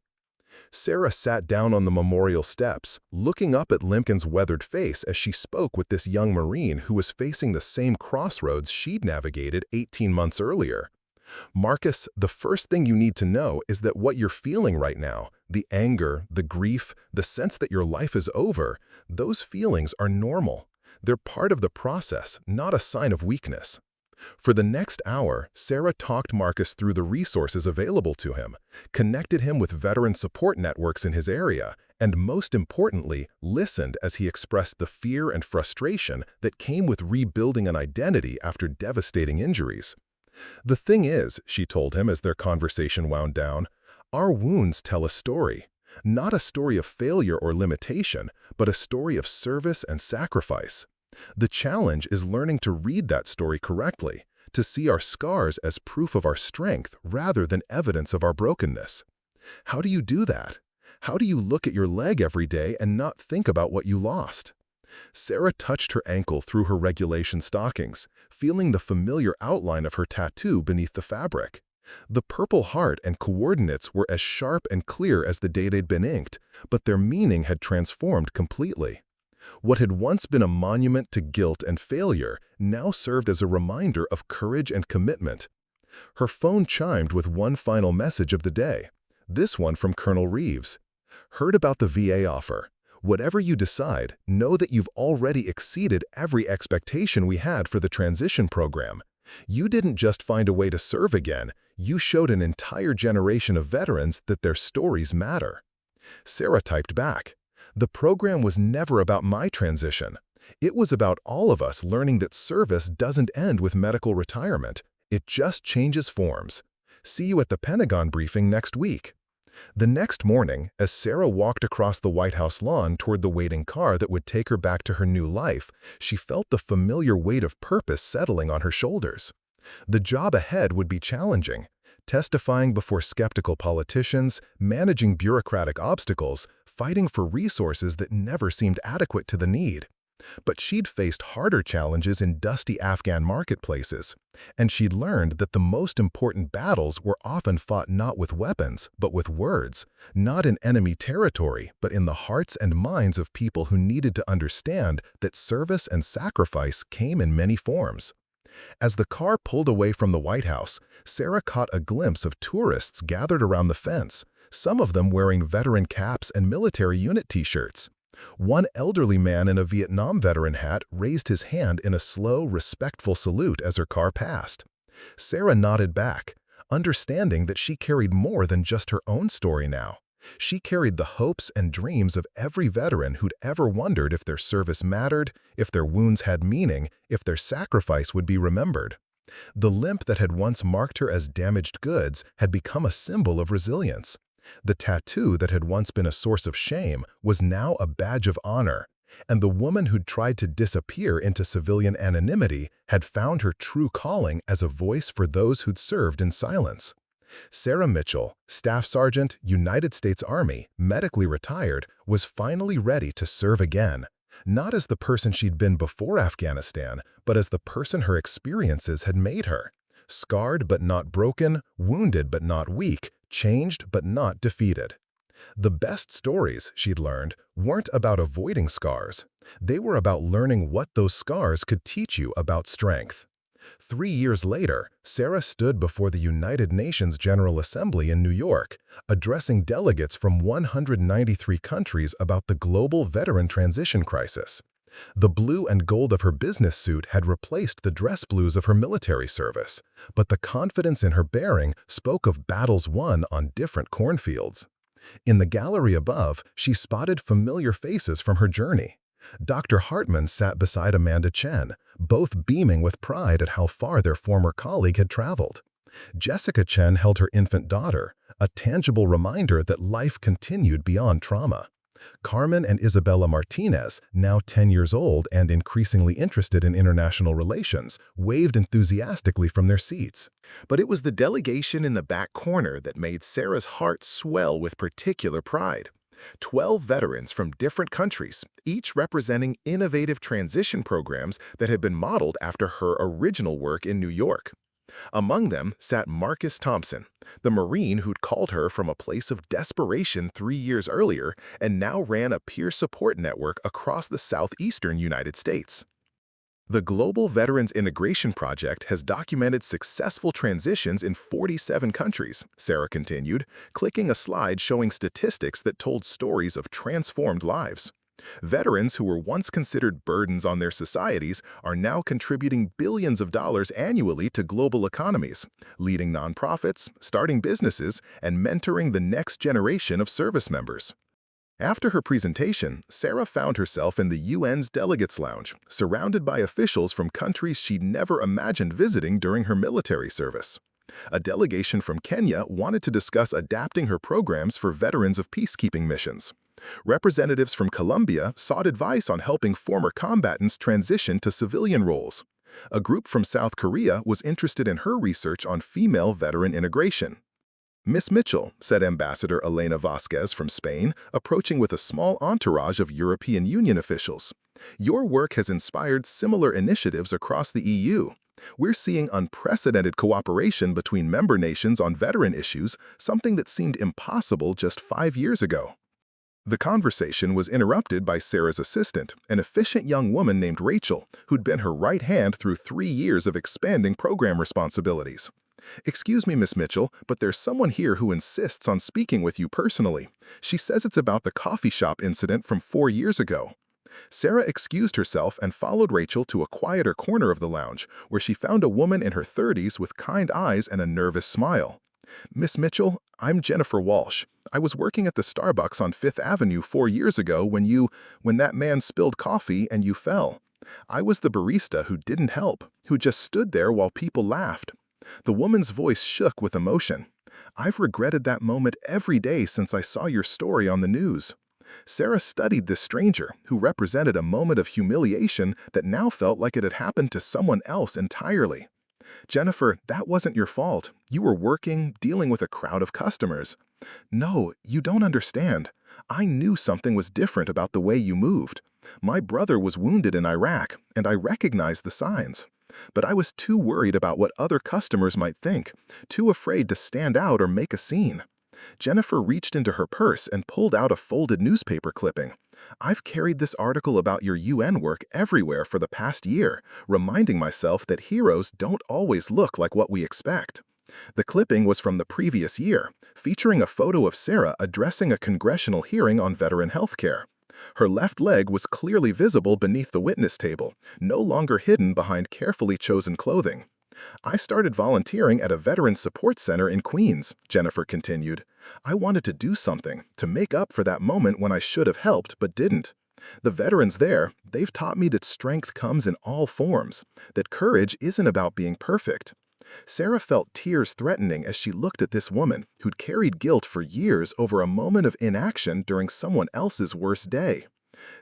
Sarah sat down on the memorial steps, looking up at Lincoln's weathered face as she spoke with this young Marine who was facing the same crossroads she'd navigated 18 months earlier. "Marcus, the first thing you need to know is that what you're feeling right now, the anger, the grief, the sense that your life is over, those feelings are normal. They're part of the process, not a sign of weakness." For the next hour, Sarah talked Marcus through the resources available to him, connected him with veteran support networks in his area, and most importantly, listened as he expressed the fear and frustration that came with rebuilding an identity after devastating injuries. "The thing is," she told him as their conversation wound down, "our wounds tell a story. Not a story of failure or limitation, but a story of service and sacrifice. The challenge is learning to read that story correctly, to see our scars as proof of our strength rather than evidence of our brokenness." How do you do that? How do you look at your leg every day and not think about what you lost? Sarah touched her ankle through her regulation stockings, feeling the familiar outline of her tattoo beneath the fabric. The Purple Heart and coordinates were as sharp and clear as the day they'd been inked, but their meaning had transformed completely. What had once been a monument to guilt and failure now served as a reminder of courage and commitment. Her phone chimed with one final message of the day, this one from Colonel Reeves. "Heard about the VA offer. Whatever you decide, know that you've already exceeded every expectation we had for the transition program. You didn't just find a way to serve again, you showed an entire generation of veterans that their stories matter." Sarah typed back, "The program was never about my transition. It was about all of us learning that service doesn't end with medical retirement. It just changes forms. See you at the Pentagon briefing next week." The next morning, as Sarah walked across the White House lawn toward the waiting car that would take her back to her new life, she felt the familiar weight of purpose settling on her shoulders. The job ahead would be challenging, testifying before skeptical politicians, managing bureaucratic obstacles, fighting for resources that never seemed adequate to the need. But she'd faced harder challenges in dusty Afghan marketplaces, and she'd learned that the most important battles were often fought not with weapons, but with words, not in enemy territory, but in the hearts and minds of people who needed to understand that service and sacrifice came in many forms. As the car pulled away from the White House, Sarah caught a glimpse of tourists gathered around the fence, some of them wearing veteran caps and military unit t-shirts. One elderly man in a Vietnam veteran hat raised his hand in a slow, respectful salute as her car passed. Sarah nodded back, understanding that she carried more than just her own story now. She carried the hopes and dreams of every veteran who'd ever wondered if their service mattered, if their wounds had meaning, if their sacrifice would be remembered. The limp that had once marked her as damaged goods had become a symbol of resilience. The tattoo that had once been a source of shame was now a badge of honor, and the woman who'd tried to disappear into civilian anonymity had found her true calling as a voice for those who'd served in silence. Sarah Mitchell, Staff Sergeant, United States Army, medically retired, was finally ready to serve again, not as the person she'd been before Afghanistan, but as the person her experiences had made her. Scarred but not broken, wounded but not weak, changed but not defeated. The best stories, she'd learned, weren't about avoiding scars. They were about learning what those scars could teach you about strength. 3 years later, Sarah stood before the United Nations General Assembly in New York, addressing delegates from 193 countries about the global veteran transition crisis. The blue and gold of her business suit had replaced the dress blues of her military service, but the confidence in her bearing spoke of battles won on different cornfields. In the gallery above, she spotted familiar faces from her journey. Dr. Hartman sat beside Amanda Chen, both beaming with pride at how far their former colleague had traveled. Jessica Chen held her infant daughter, a tangible reminder that life continued beyond trauma. Carmen and Isabella Martinez, now 10 years old and increasingly interested in international relations, waved enthusiastically from their seats. But it was the delegation in the back corner that made Sarah's heart swell with particular pride. 12 veterans from different countries, each representing innovative transition programs that had been modeled after her original work in New York. Among them sat Marcus Thompson, the Marine who'd called her from a place of desperation 3 years earlier and now ran a peer support network across the southeastern United States. The Global Veterans Integration Project has documented successful transitions in 47 countries, Sarah continued, clicking a slide showing statistics that told stories of transformed lives. Veterans who were once considered burdens on their societies are now contributing billions of dollars annually to global economies, leading nonprofits, starting businesses, and mentoring the next generation of service members. After her presentation, Sarah found herself in the UN's Delegates Lounge, surrounded by officials from countries she'd never imagined visiting during her military service. A delegation from Kenya wanted to discuss adapting her programs for veterans of peacekeeping missions. Representatives from Colombia sought advice on helping former combatants transition to civilian roles. A group from South Korea was interested in her research on female veteran integration. "Miss Mitchell," said Ambassador Elena Vasquez from Spain, approaching with a small entourage of European Union officials. "Your work has inspired similar initiatives across the EU. We're seeing unprecedented cooperation between member nations on veteran issues, something that seemed impossible just 5 years ago." The conversation was interrupted by Sarah's assistant, an efficient young woman named Rachel, who'd been her right hand through 3 years of expanding program responsibilities. "Excuse me, Miss Mitchell, but there's someone here who insists on speaking with you personally. She says it's about the coffee shop incident from 4 years ago." Sarah excused herself and followed Rachel to a quieter corner of the lounge, where she found a woman in her 30s with kind eyes and a nervous smile. "Miss Mitchell, I'm Jennifer Walsh. I was working at the Starbucks on 5th Avenue 4 years ago when that man spilled coffee and you fell. I was the barista who didn't help, who just stood there while people laughed." The woman's voice shook with emotion. "I've regretted that moment every day since I saw your story on the news." Sarah studied this stranger, who represented a moment of humiliation that now felt like it had happened to someone else entirely. "Jennifer, that wasn't your fault. You were working, dealing with a crowd of customers." "No, you don't understand. I knew something was different about the way you moved. My brother was wounded in Iraq, and I recognized the signs. But I was too worried about what other customers might think, too afraid to stand out or make a scene." Jennifer reached into her purse and pulled out a folded newspaper clipping. "I've carried this article about your UN work everywhere for the past year, reminding myself that heroes don't always look like what we expect." The clipping was from the previous year, featuring a photo of Sarah addressing a congressional hearing on veteran health care. Her left leg was clearly visible beneath the witness table, no longer hidden behind carefully chosen clothing. "I started volunteering at a veteran support center in Queens," Jennifer continued. "I wanted to do something, to make up for that moment when I should have helped but didn't. The veterans there, they've taught me that strength comes in all forms, that courage isn't about being perfect." Sarah felt tears threatening as she looked at this woman who'd carried guilt for years over a moment of inaction during someone else's worst day.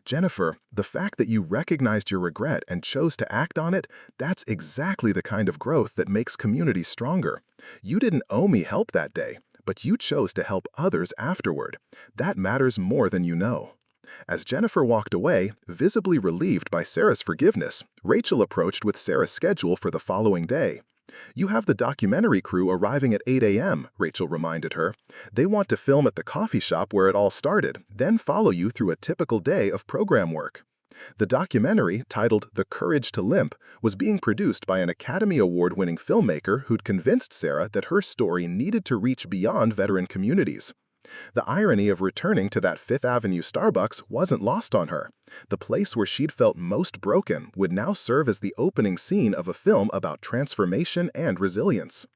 "Jennifer, the fact that you recognized your regret and chose to act on it, that's exactly the kind of growth that makes communities stronger. You didn't owe me help that day, but you chose to help others afterward. That matters more than you know." As Jennifer walked away, visibly relieved by Sarah's forgiveness, Rachel approached with Sarah's schedule for the following day. "You have the documentary crew arriving at 8 a.m., Rachel reminded her. "They want to film at the coffee shop where it all started, then follow you through a typical day of program work." The documentary, titled The Courage to Limp, was being produced by an Academy Award-winning filmmaker who'd convinced Sarah that her story needed to reach beyond veteran communities. The irony of returning to that Fifth Avenue Starbucks wasn't lost on her. The place where she'd felt most broken would now serve as the opening scene of a film about transformation and resilience.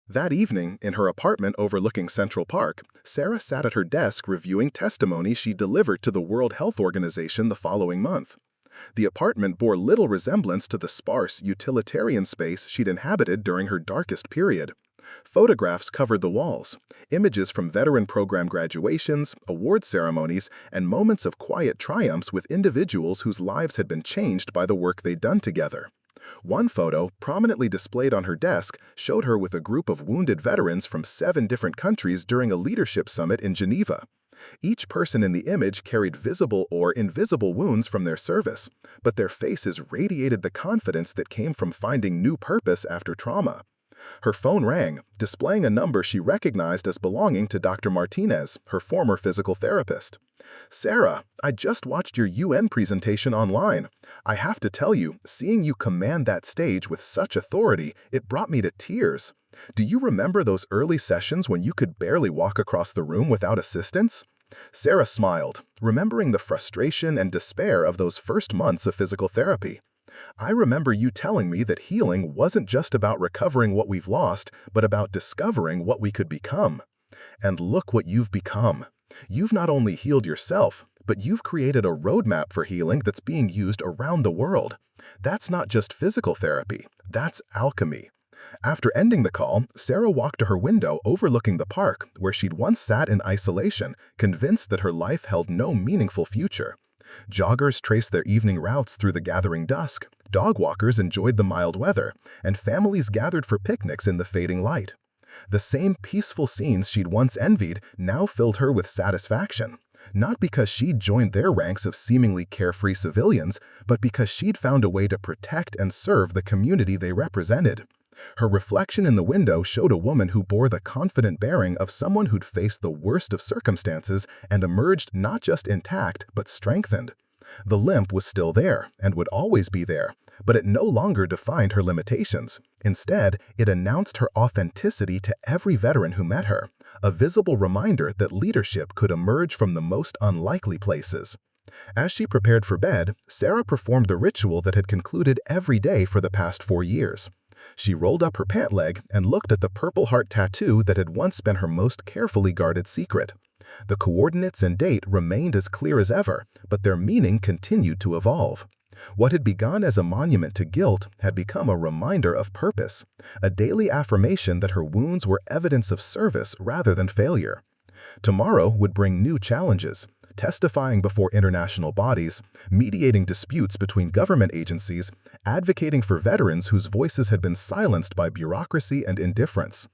That evening, in her apartment overlooking Central Park, Sarah sat at her desk reviewing testimony she delivered to the World Health Organization the following month. The apartment bore little resemblance to the sparse, utilitarian space she'd inhabited during her darkest period. Photographs covered the walls, images from veteran program graduations, award ceremonies, and moments of quiet triumphs with individuals whose lives had been changed by the work they'd done together. One photo, prominently displayed on her desk, showed her with a group of wounded veterans from 7 different countries during a leadership summit in Geneva. Each person in the image carried visible or invisible wounds from their service, but their faces radiated the confidence that came from finding new purpose after trauma. Her phone rang, displaying a number she recognized as belonging to Dr. Martinez, her former physical therapist. "Sarah, I just watched your UN presentation online. I have to tell you, seeing you command that stage with such authority, it brought me to tears. Do you remember those early sessions when you could barely walk across the room without assistance?" Sarah smiled, remembering the frustration and despair of those first months of physical therapy. "I remember you telling me that healing wasn't just about recovering what we've lost, but about discovering what we could become. And look what you've become. You've not only healed yourself, but you've created a roadmap for healing that's being used around the world. That's not just physical therapy, that's alchemy." After ending the call, Sarah walked to her window overlooking the park where she'd once sat in isolation, convinced that her life held no meaningful future. Joggers traced their evening routes through the gathering dusk, dog walkers enjoyed the mild weather, and families gathered for picnics in the fading light. The same peaceful scenes she'd once envied now filled her with satisfaction, not because she'd joined their ranks of seemingly carefree civilians, but because she'd found a way to protect and serve the community they represented. Her reflection in the window showed a woman who bore the confident bearing of someone who'd faced the worst of circumstances and emerged not just intact, but strengthened. The limp was still there and would always be there, but it no longer defined her limitations. Instead, it announced her authenticity to every veteran who met her, a visible reminder that leadership could emerge from the most unlikely places. As she prepared for bed, Sarah performed the ritual that had concluded every day for the past 4 years. She rolled up her pant leg and looked at the purple heart tattoo that had once been her most carefully guarded secret. The coordinates and date remained as clear as ever, but their meaning continued to evolve. What had begun as a monument to guilt had become a reminder of purpose, a daily affirmation that her wounds were evidence of service rather than failure. Tomorrow would bring new challenges, testifying before international bodies, mediating disputes between government agencies, advocating for veterans whose voices had been silenced by bureaucracy and indifference.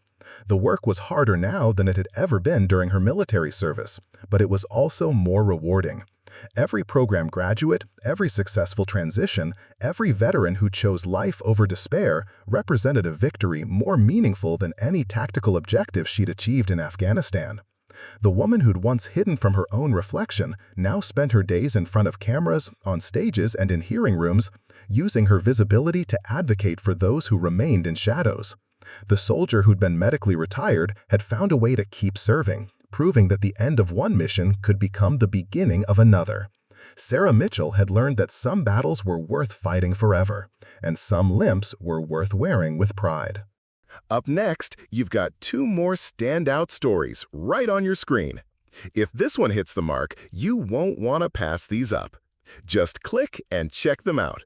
The work was harder now than it had ever been during her military service, but it was also more rewarding. Every program graduate, every successful transition, every veteran who chose life over despair represented a victory more meaningful than any tactical objective she'd achieved in Afghanistan. The woman who'd once hidden from her own reflection now spent her days in front of cameras, on stages, and in hearing rooms, using her visibility to advocate for those who remained in shadows. The soldier who'd been medically retired had found a way to keep serving, proving that the end of one mission could become the beginning of another. Sarah Mitchell had learned that some battles were worth fighting forever, and some limps were worth wearing with pride. Up next, you've got 2 more standout stories right on your screen. If this one hits the mark, you won't want to pass these up. Just click and check them out.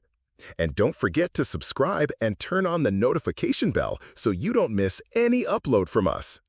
And don't forget to subscribe and turn on the notification bell so you don't miss any upload from us.